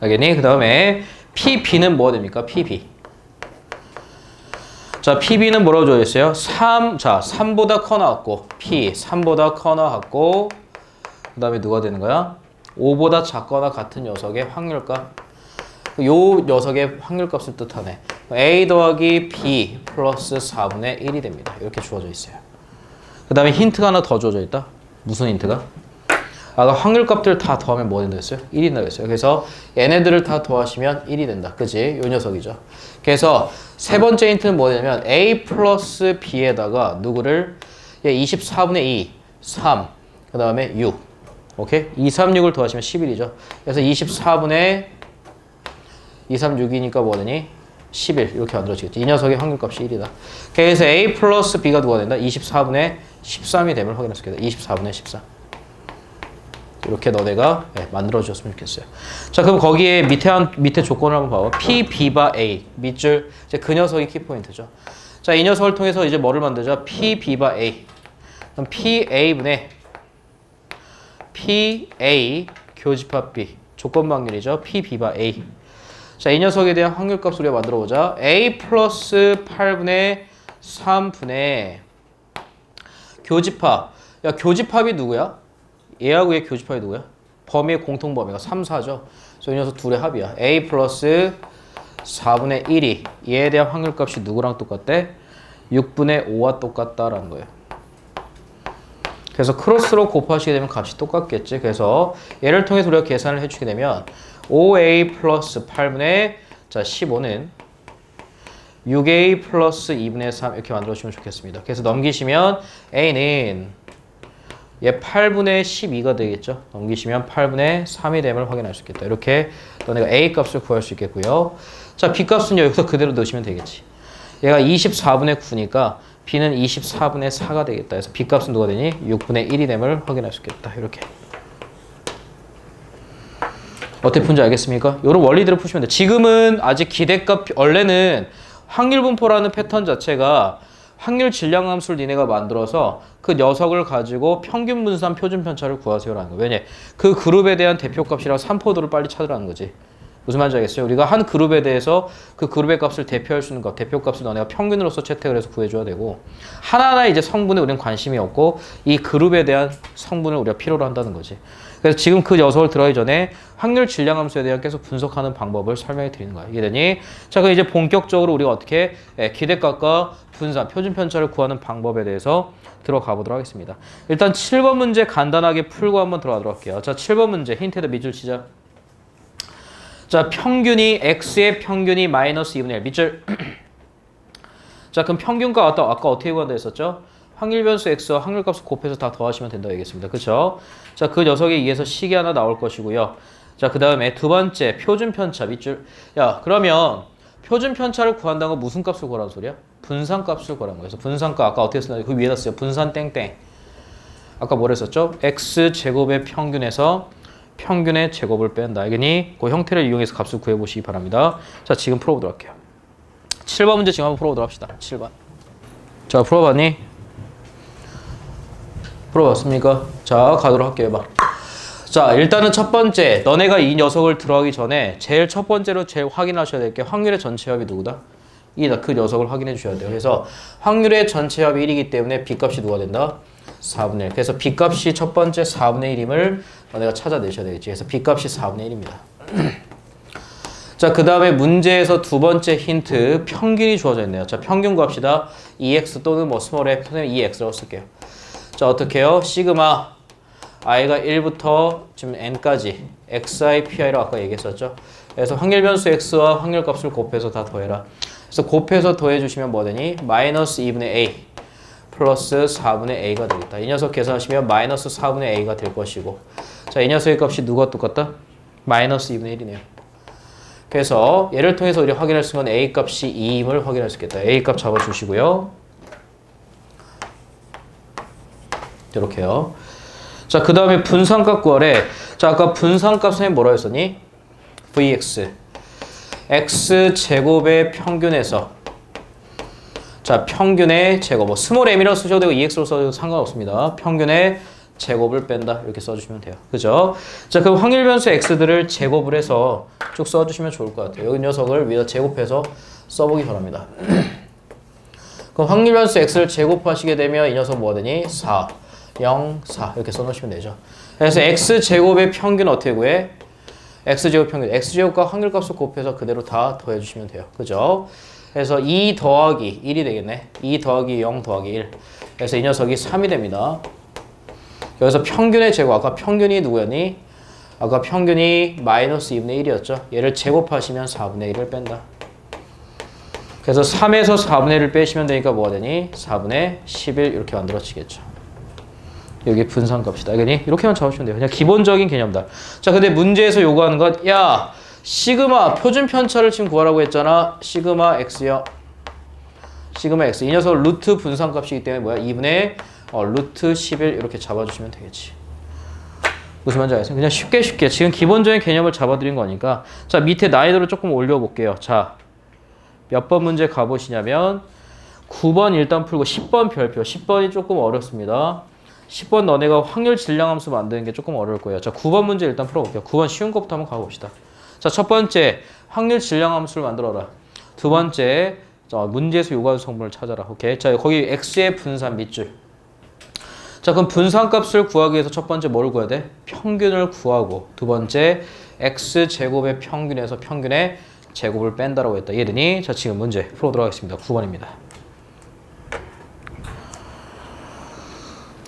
알겠니? 그 다음에 PB는 뭐가 됩니까? PB. 자, PB는 뭐라고 주어 있어요? 3보다 커 나왔고 P 3보다 커 나왔고 그 다음에 누가 되는 거야? 5보다 작거나 같은 녀석의 확률값. 요 녀석의 확률값을 뜻하네. A 더하기 B 플러스 4분의 1이 됩니다. 이렇게 주어져 있어요. 그 다음에 힌트가 하나 더 주어져 있다. 무슨 힌트가? 아까 확률값들 다 더하면 뭐 된다 했어요? 1이 된다고 했어요. 그래서 얘네들을 다 더하시면 1이 된다. 그치? 요 녀석이죠. 그래서 세 번째 힌트는 뭐냐면 A 플러스 B에다가 누구를 24분의 2, 3, 그 다음에 6. 오케이? 2, 3, 6을 더하시면 11이죠. 그래서 24분의 2, 3, 6이니까 뭐 되니? 11 이렇게 만들어지겠지. 이 녀석의 확률값이 1이다. 그래서 A 플러스 B가 누가 된다? 24분의 13이 됨을 확인할 수 있겠다. 24분의 14. 이렇게 너네가 만들어주셨으면 좋겠어요. 자, 그럼 거기에 밑에 조건을 한번 봐봐. P, B바 A. 밑줄. 이제 그 녀석이 키포인트죠. 자, 이 녀석을 통해서 이제 뭐를 만들자? P, B바 A. 그럼 P, A분의 P, A 교집합 B. 조건 방률이죠. P, B바 A. 자, 이 녀석에 대한 확률값 우리가 만들어 보자. A 플러스 8분의 3분의 교집합. 야, 교집합이 누구야? 얘하고 얘 교집합이 누구야? 범위의 공통범위가 3, 4죠. 그래서 이 녀석 둘의 합이야. A 플러스 4분의 1이 얘에 대한 확률값이 누구랑 똑같대? 6분의 5와 똑같다라는 거예요. 그래서 크로스로 곱하시게 되면 값이 똑같겠지. 그래서 얘를 통해서 우리가 계산을 해주게 되면 5A 플러스 8분의 15는 6A 플러스 2분의 3 이렇게 만들어주시면 좋겠습니다. 그래서 넘기시면 A는 얘 8분의 12가 되겠죠. 넘기시면 8분의 3이 됨을 확인할 수 있겠다. 이렇게 너네가 A 값을 구할 수 있겠고요. 자, B 값은 여기서 그대로 넣으시면 되겠지. 얘가 24분의 9니까 B는 24분의 4가 되겠다. 그래서 B 값은 누가 되니? 6분의 1이 됨을 확인할 수 있겠다. 이렇게. 어떻게 푼지 알겠습니까? 이런 원리들을 푸시면 돼요. 지금은 아직 기대값, 원래는 확률분포라는 패턴 자체가 확률 질량 함수를 니네가 만들어서 그 녀석을 가지고 평균 분산 표준 편차를 구하세요라는 거예요. 왜냐? 그 그룹에 대한 대표값이랑 산포도를 빨리 찾으라는 거지. 무슨 말인지 알겠어요? 우리가 한 그룹에 대해서 그 그룹의 값을 대표할 수 있는 것, 대표값을 너네가 평균으로서 채택을 해서 구해줘야 되고 하나하나 이제 성분에 우리는 관심이 없고 이 그룹에 대한 성분을 우리가 필요로 한다는 거지. 그래서 지금 그 녀석을 들어가기 전에 확률 질량 함수에 대한 계속 분석하는 방법을 설명해 드리는 거야. 이해되니? 자, 그럼 이제 본격적으로 우리가 어떻게 기대값과 분산, 표준 편차를 구하는 방법에 대해서 들어가 보도록 하겠습니다. 일단 7번 문제 간단하게 풀고 한번 들어가도록 할게요. 자, 7번 문제 힌트에다 밑줄 치자. 자, 평균이 x의 평균이 마이너스 2분의 1 밑줄. 자, 그럼 평균과 아까 어떻게 구한다 했었죠? 확률 변수 x와 확률값을 곱해서 다 더하시면 된다고 얘기했습니다. 그쵸? 자, 그 녀석에 의해서 식이 하나 나올 것이고요. 자, 그 다음에 두 번째 표준 편차 밑줄. 야, 그러면 표준 편차를 구한다는 건 무슨 값을 구하라는 소리야? 분산 값을 구하라는 거예요. 그래서 분산값 아까 어떻게 썼나요? 그 위에다 써요. 분산 땡땡. 아까 뭐라 했었죠? x 제곱의 평균에서 평균의 제곱을 뺀다. 알겠니? 그 형태를 이용해서 값을 구해보시기 바랍니다. 자, 지금 풀어보도록 할게요. 7번 문제 지금 한번 풀어보도록 합시다. 7번. 자, 풀어봤니? 풀어봤습니까? 자, 가도록 할게요. 봐. 자, 일단은 첫 번째, 너네가 이 녀석을 들어가기 전에 제일 첫 번째로 제일 확인하셔야 될 게 확률의 전체 합이 누구다? 2다. 그 녀석을 확인해 주셔야 돼요. 그래서 확률의 전체 합이 1이기 때문에 B값이 누가 된다? 4분의 1. 그래서 B값이 첫 번째 4분의 1임을 너네가 찾아내셔야 되겠지. 그래서 B값이 4분의 1입니다. 자, 그 다음에 문제에서 두 번째 힌트, 평균이 주어져 있네요. 자, 평균 값이다. 2x 또는 뭐 스몰 f, 선생님 2x라고 쓸게요. 자, 어떻게 해요? 시그마 i가 1부터 지금 n까지 xi, pi로 아까 얘기했었죠. 그래서 확률 변수 x와 확률 값을 곱해서 다 더해라. 그래서 곱해서 더해주시면 뭐 되니? 마이너스 2분의 a 플러스 4분의 a가 되겠다. 이 녀석 계산하시면 마이너스 4분의 a가 될 것이고, 자, 이 녀석의 값이 누가 똑같다? 마이너스 2분의 1이네요. 그래서 얘를 통해서 우리 확인할 수 있는 건 a 값이 2임을 확인할 수 있겠다. a 값 잡아주시고요. 이렇게요. 자, 그 다음에 분산값 구하래. 자, 아까 분산값 선생님 뭐라 했었니? vx x제곱의 평균에서, 자, 평균의 제곱, 뭐 스몰 m이라고 쓰셔도 되고 2x로 써도 상관없습니다. 평균의 제곱을 뺀다. 이렇게 써주시면 돼요. 그죠? 자, 그럼 확률 변수 x들을 제곱을 해서 쭉 써주시면 좋을 것 같아요. 여기 녀석을 위에다 제곱해서 써보기 바랍니다. 그럼 확률 변수 x를 제곱하시게 되면 이 녀석 뭐가 되니? 4, 0, 4 이렇게 써놓으시면 되죠. 그래서 x제곱의 평균 어떻게 구해? x제곱 평균, x제곱과 확률값을 곱해서 그대로 다 더해주시면 돼요. 그죠? 그래서 2 더하기 1이 되겠네. 2 더하기 0 더하기 1. 그래서 이 녀석이 3이 됩니다. 여기서 평균의 제곱, 아까 평균이 누구였니? 아까 평균이 마이너스 2분의 1이었죠. 얘를 제곱하시면 4분의 1을 뺀다. 그래서 3에서 4분의 1을 빼시면 되니까 뭐가 되니? 4분의 11 이렇게 만들어지겠죠. 여기 분산값이다. 알겠니? 이렇게만 잡으시면 돼요. 그냥 기본적인 개념이다. 자, 근데 문제에서 요구하는 건, 야, 시그마 표준 편차를 지금 구하라고 했잖아. 시그마 x요. 시그마 x. 이 녀석 루트 분산값이기 때문에 뭐야? 2분의 루트 11 이렇게 잡아주시면 되겠지. 무슨 말인지 알겠어요? 그냥 쉽게 지금 기본적인 개념을 잡아드린 거니까. 자, 밑에 난이도를 조금 올려볼게요. 자, 몇 번 문제 가보시냐면 9번 일단 풀고 10번 별표. 10번이 조금 어렵습니다. 10번 너네가 확률 질량함수 만드는 게 조금 어려울 거예요. 자, 9번 문제 일단 풀어볼게요. 9번 쉬운 것부터 한번 가봅시다. 자, 첫 번째 확률 질량함수를 만들어라. 두 번째, 자, 문제에서 요구하는 성분을 찾아라. 오케이. 자, 거기 x의 분산 밑줄. 자, 그럼 분산값을 구하기 위해서 첫 번째 뭘 구해야 돼? 평균을 구하고, 두 번째 x제곱의 평균에서 평균의 제곱을 뺀다라고 했다. 이해되니? 자, 지금 문제 풀어보도록 하겠습니다. 9번입니다.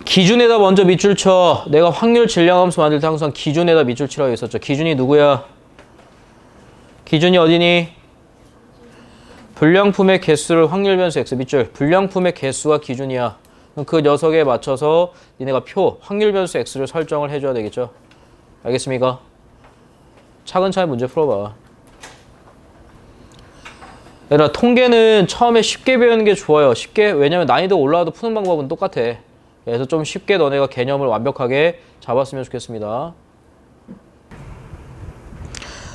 기준에다 먼저 밑줄 쳐. 내가 확률 질량함수 만들 때 항상 기준에다 밑줄 치라고 했었죠. 기준이 누구야? 기준이 어디니? 불량품의 개수를 확률 변수 x 밑줄. 불량품의 개수가 기준이야. 그 녀석에 맞춰서 니네가 확률 변수 x를 설정을 해줘야 되겠죠. 알겠습니까? 차근차근 문제 풀어봐. 얘들아, 통계는 처음에 쉽게 배우는 게 좋아요. 쉽게. 왜냐면 난이도 올라와도 푸는 방법은 똑같아. 그래서 좀 쉽게 너네가 개념을 완벽하게 잡았으면 좋겠습니다.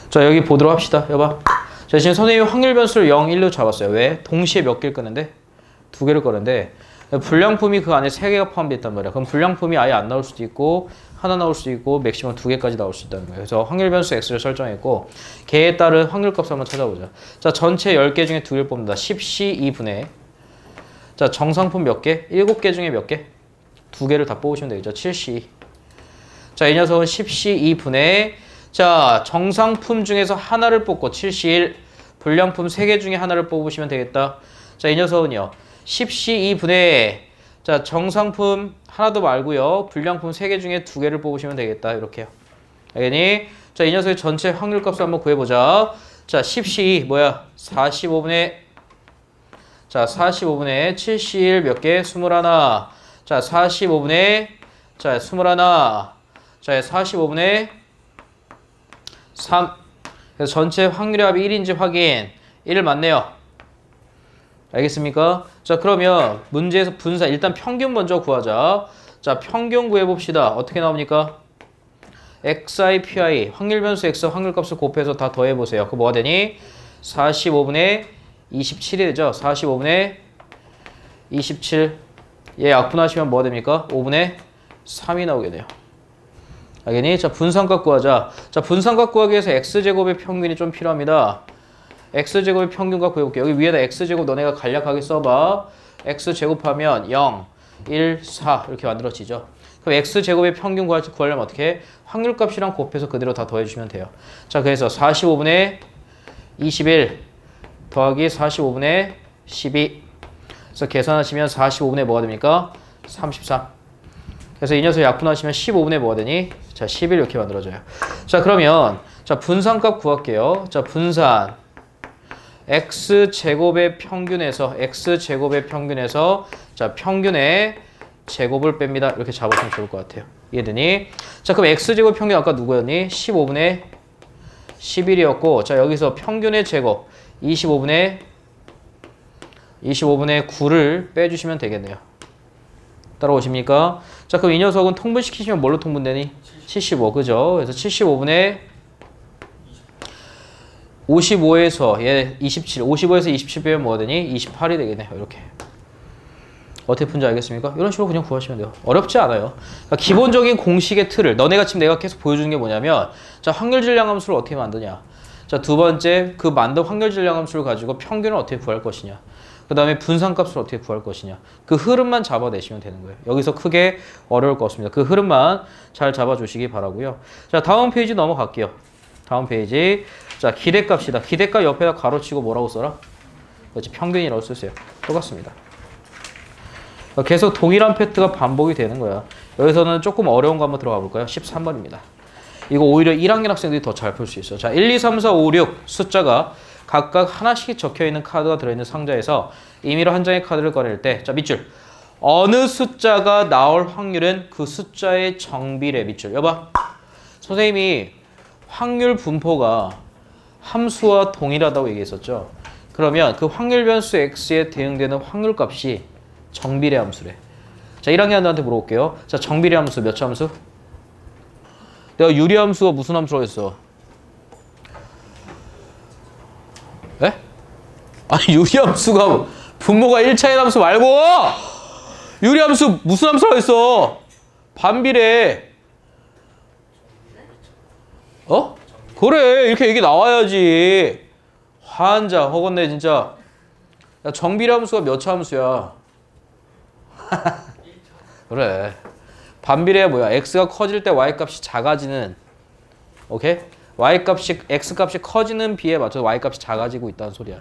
자, 여기 보도록 합시다. 여봐. 자, 지금 선생님이 확률 변수를 0, 1로 잡았어요. 왜? 동시에 몇 개를 끄는데? 2개를 끄는데 불량품이 그 안에 3개가 포함되어 있단 말이야. 그럼 불량품이 아예 안 나올 수도 있고 하나 나올 수도 있고 맥시멈 2개까지 나올 수 있다는 거예요. 그래서 확률 변수 x를 설정했고 걔에 따른 확률 값을 한번 찾아보자. 자, 전체 10개 중에 2개를 뽑는다. 10c 2분의, 자, 정상품 몇 개? 7개 중에 몇 개? 2개를 다 뽑으시면 되겠죠. 7c. 자, 이 녀석은 10c 2분의, 자, 정상품 중에서 하나를 뽑고 7c1, 불량품 3개 중에 하나를 뽑으시면 되겠다. 자, 이 녀석은요. 10c 2분의, 자, 정상품 하나도 말고요. 불량품 3개 중에 2개를 뽑으시면 되겠다. 이렇게요. 알겠니? 자, 이 녀석의 전체 확률 값을 한번 구해보자. 자, 10c 뭐야? 45분의, 자, 45분의 7c1 몇 개? 21. 자, 45분의, 자, 21. 자, 45분의 3. 그래서 전체 확률의 합이 1인지 확인. 1 맞네요. 알겠습니까? 자, 그러면 문제에서 분산, 일단 평균 먼저 구하자. 자, 평균 구해봅시다. 어떻게 나옵니까? xi, pi, 확률 변수 x 확률 값을 곱해서 다 더해보세요. 그거 뭐가 되니? 45분의 27이 되죠. 45분의 27. 얘 약분하시면 뭐가 됩니까? 5분의 3이 나오겠네요. 알겠니? 자, 분산값 구하자. 자, 분산값 구하기 위해서 x제곱의 평균이 좀 필요합니다. x제곱의 평균값 구해볼게요. 여기 위에다 x제곱 너네가 간략하게 써봐. x제곱하면 0, 1, 4 이렇게 만들어지죠. 그럼 x제곱의 평균 구하려면 어떻게 해? 확률값이랑 곱해서 그대로 다 더해주시면 돼요. 자, 그래서 45분의 21 더하기 45분의 12. 그래서 계산하시면 45분의 뭐가 됩니까? 33. 그래서 이 녀석 약분하시면 15분의 뭐가 되니? 자, 11 이렇게 만들어져요. 자, 그러면 자, 분산값 구할게요. 자, 분산 x제곱의 평균에서 자, 평균의 제곱을 뺍니다. 이렇게 잡으시면 좋을 것 같아요. 이해되니? 자, 그럼 x제곱 평균 아까 누구였니? 15분의 11이었고, 자, 여기서 평균의 제곱 25분의 9를 빼주시면 되겠네요. 따라오십니까? 자, 그럼 이 녀석은 통분시키시면 뭘로 통분되니? 75, 그죠? 그래서 75분의 55에서 얘 27, 55에서 27 빼면 뭐가 되니? 28이 되겠네요. 이렇게. 어떻게 푼지 알겠습니까? 이런 식으로 그냥 구하시면 돼요. 어렵지 않아요. 그러니까 기본적인 공식의 틀을 너네가 지금 내가 계속 보여주는 게 뭐냐면 자, 확률 질량 함수를 어떻게 만드냐. 자, 두 번째 그 만든 확률 질량 함수를 가지고 평균을 어떻게 구할 것이냐. 그 다음에 분산값을 어떻게 구할 것이냐. 그 흐름만 잡아내시면 되는 거예요. 여기서 크게 어려울 거 없습니다. 그 흐름만 잘 잡아주시기 바라고요. 자, 다음 페이지 넘어갈게요. 다음 페이지. 자, 기대값이다. 기대값 옆에다 가로치고 뭐라고 써라? 그렇지, 평균이라고 쓰세요. 똑같습니다. 계속 동일한 패트가 반복이 되는 거야. 여기서는 조금 어려운 거 한번 들어가 볼까요? 13번입니다. 이거 오히려 1학년 학생들이 더 잘 풀 수 있어요. 자, 1, 2, 3, 4, 5, 6 숫자가 각각 하나씩 적혀있는 카드가 들어있는 상자에서 임의로 한 장의 카드를 꺼낼 때, 자, 밑줄. 어느 숫자가 나올 확률은 그 숫자의 정비례. 밑줄. 여봐. 선생님이 확률 분포가 함수와 동일하다고 얘기했었죠. 그러면 그 확률 변수 x에 대응되는 확률값이 정비례 함수래. 자, 1학년한테 물어볼게요. 자, 정비례 함수 몇 차 함수? 내가 유리 함수가 무슨 함수라고 했어? 에? 아니, 유리 함수가 분모가 1차의 함수 말고 유리 함수 무슨 함수라고 했어? 반비례. 어? 그래, 이렇게 얘기 나와야지. 환자 허건네 진짜. 야, 정비례 함수가 몇 차 함수야? 그래. 반비례가 뭐야? x가 커질 때 y값이 작아지는, 오케이? y값이, x값이 커지는 비에 맞춰서 y값이 작아지고 있다는 소리야.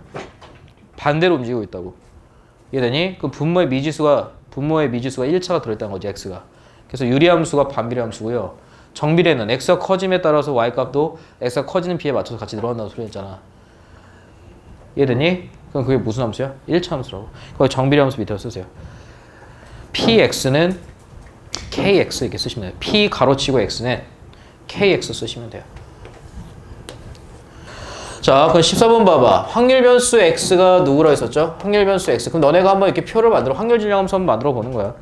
반대로 움직이고 있다고. 이해되니? 그 분모의 미지수가 1차가 들어있다는 거지, x가. 그래서 유리함수가 반비례 함수고요. 정비례는 x가 커짐에 따라서 y값도 x가 커지는 비에 맞춰서 같이 늘어난다는 소리였잖아. 이해되니? 그럼 그게 무슨 함수야? 1차 함수라고. 거기 정비례 함수 밑에서 쓰세요. px는 kx 이렇게 쓰시면 돼요. p 가로치고 x는 kx 쓰시면 돼요. 자, 그럼 14번 봐봐. 확률 변수 x가 누구라 했었죠? 확률 변수 x. 그럼 너네가 한번 이렇게 표를 만들어, 확률 질량 함수 한번 만들어 보는 거야.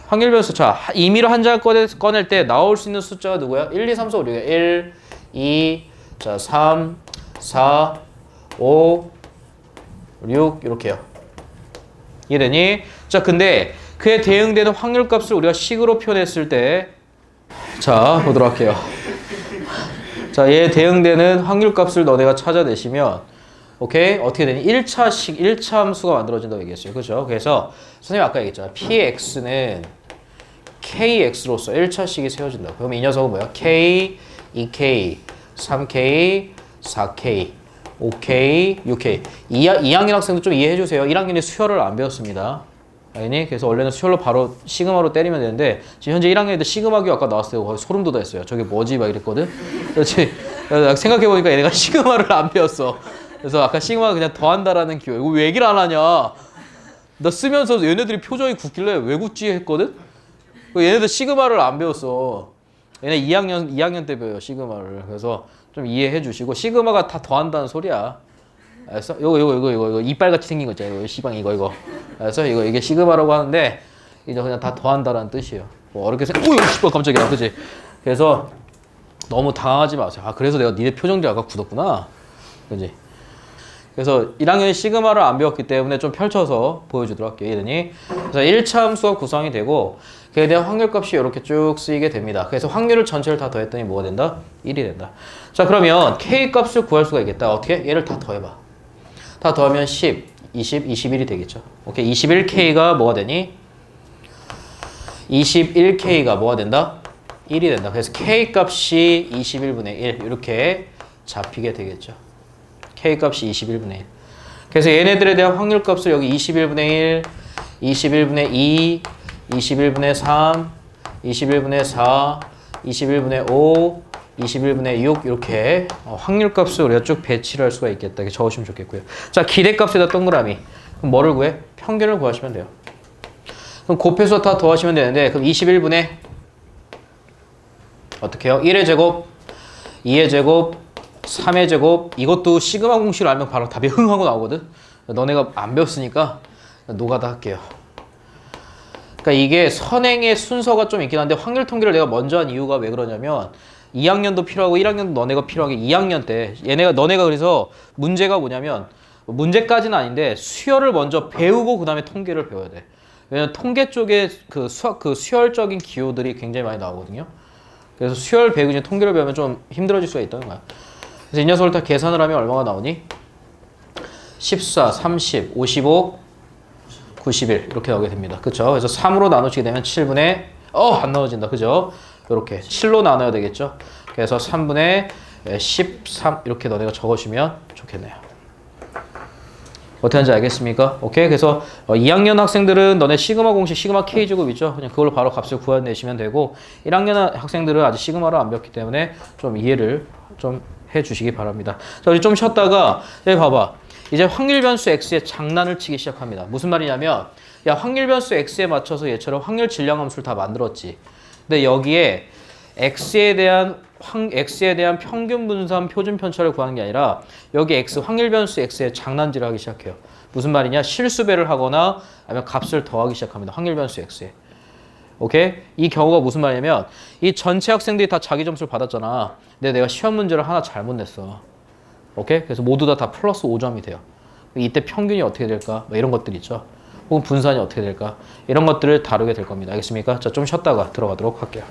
확률 변수. 자, 임의로 한 장을 꺼낼 때 나올 수 있는 숫자가 누구야? 1, 2, 3, 4, 5, 6. 1, 2, 자, 3, 4, 5, 6 이렇게요. 이해되니? 자, 근데 그에 대응되는 확률값을 우리가 식으로 표현했을 때, 자, 보도록 할게요. 자, 얘에 대응되는 확률값을 너네가 찾아내시면, 오케이? 어떻게 되니? 1차 함수가 만들어진다고 얘기했어요. 그죠? 그래서 선생님이 아까 얘기했잖아. px는 kx로서 1차식이 세워진다고. 그럼 이 녀석은 뭐야? k, 2k, 3k, 4k, 5k, 6k. 2학년 학생도 좀 이해해 주세요. 1학년에 수열을 안 배웠습니다. 알겠니? 그래서 원래는 수열로 바로 시그마로 때리면 되는데 지금 현재 1학년인데 시그마 교육 아까 나왔을 때 거의 소름 돋아했어요. 저게 뭐지? 막 이랬거든. 그렇지. 생각해보니까 얘네가 시그마를 안 배웠어. 그래서 아까 시그마가 그냥 더한다라는 기호. 이거 왜 얘기를 안 하냐? 나 쓰면서 얘네들이 표정이 굳길래 왜 굳지 했거든? 얘네들 시그마를 안 배웠어. 얘네 2학년 때 배워요, 시그마를. 그래서 좀 이해해 주시고, 시그마가 다 더한다는 소리야. 알았어? 이거 이빨같이 생긴 거 있잖아요. 이거 시방 이거. 알았어? 이게 시그마라고 하는데 이제 그냥 다 더한다라는 뜻이에요. 뭐 어렵게 오이 씨발 깜짝이야. 그치? 그래서 너무 당황하지 마세요. 아, 그래서 내가 니네 표정들 아까 굳었구나. 그지? 그래서 1학년이 시그마를 안 배웠기 때문에 좀 펼쳐서 보여주도록 할게요. 이랬더니 그래서 1차 함수가 구성이 되고 그에 대한 확률값이 이렇게 쭉 쓰이게 됩니다. 그래서 확률을 전체를 다 더했더니 뭐가 된다? 1이 된다. 자, 그러면 K값을 구할 수가 있겠다. 어떻게? 얘를 다 더해봐. 다 더하면 10, 20, 21이 되겠죠. 오케이, 21K가 뭐가 되니? 21K가 뭐가 된다? 1이 된다. 그래서 K값이 21분의 1 이렇게 잡히게 되겠죠. K값이 21분의 1. 그래서 얘네들에 대한 확률값을 여기 21분의 1, 21분의 2, 21분의 3, 21분의 4, 21분의 5, 21분의 6 이렇게 확률값을 우리가 쭉 배치를 할 수가 있겠다. 이렇게 적으시면 좋겠고요. 자, 기대값에다 동그라미. 그럼 뭐를 구해? 평균을 구하시면 돼요. 그럼 곱해서 다 더하시면 되는데 그럼 21분의 어떻게 해요? 1의 제곱, 2의 제곱, 3의 제곱. 이것도 시그마 공식을 알면 바로 답이 흥 하고 나오거든. 너네가 안 배웠으니까 노가다 할게요. 그러니까 이게 선행의 순서가 좀 있긴 한데 확률 통계를 내가 먼저 한 이유가 왜 그러냐면 2학년도 필요하고 1학년도 너네가 필요한 게 2학년 때 너네가 그래서 문제가 뭐냐면 문제까지는 아닌데 수열을 먼저 배우고 그 다음에 통계를 배워야 돼. 왜냐면 통계 쪽에 그 수열적인 기호들이 굉장히 많이 나오거든요. 그래서 수열 배우기 전에 통계를 배우면 좀 힘들어질 수가 있다는 거야. 그래서 이 녀석을 다 계산을 하면 얼마가 나오니? 14, 30, 55, 91 이렇게 나오게 됩니다. 그쵸? 그래서 3으로 나누시게 되면 7분의 안 나눠진다. 그죠? 이렇게 7로 나눠야 되겠죠? 그래서 3분의 13 이렇게 너네가 적어주면 좋겠네요. 어떻게 하는지 알겠습니까? 오케이. 그래서 2학년 학생들은 너네 시그마 공식 시그마 K제곱 있죠? 그냥 그걸로 바로 값을 구해내시면 되고 1학년 학생들은 아직 시그마를 안 배웠기 때문에 좀 이해를 좀 해주시기 바랍니다. 자, 우리 좀 쉬었다가 여기 봐봐. 이제 확률 변수 X에 장난을 치기 시작합니다. 무슨 말이냐면 야, 확률 변수 X에 맞춰서 얘처럼 확률 질량 함수를 다 만들었지. 근데 여기에 X에 대한 평균 분산 표준 편차를 구하는 게 아니라 여기 X 확률 변수 X에 장난질을 하기 시작해요. 무슨 말이냐? 실수배를 하거나 아니면 값을 더하기 시작합니다. 확률 변수 X에. 오케이? 이 경우가 무슨 말이냐면 이 전체 학생들이 다 자기 점수를 받았잖아. 근데 내가 시험 문제를 하나 잘못 냈어. 오케이? 그래서 모두 다 플러스 5점이 돼요. 이때 평균이 어떻게 될까? 뭐 이런 것들 있죠. 혹은 분산이 어떻게 될까? 이런 것들을 다루게 될 겁니다. 알겠습니까? 자, 좀 쉬었다가 들어가도록 할게요.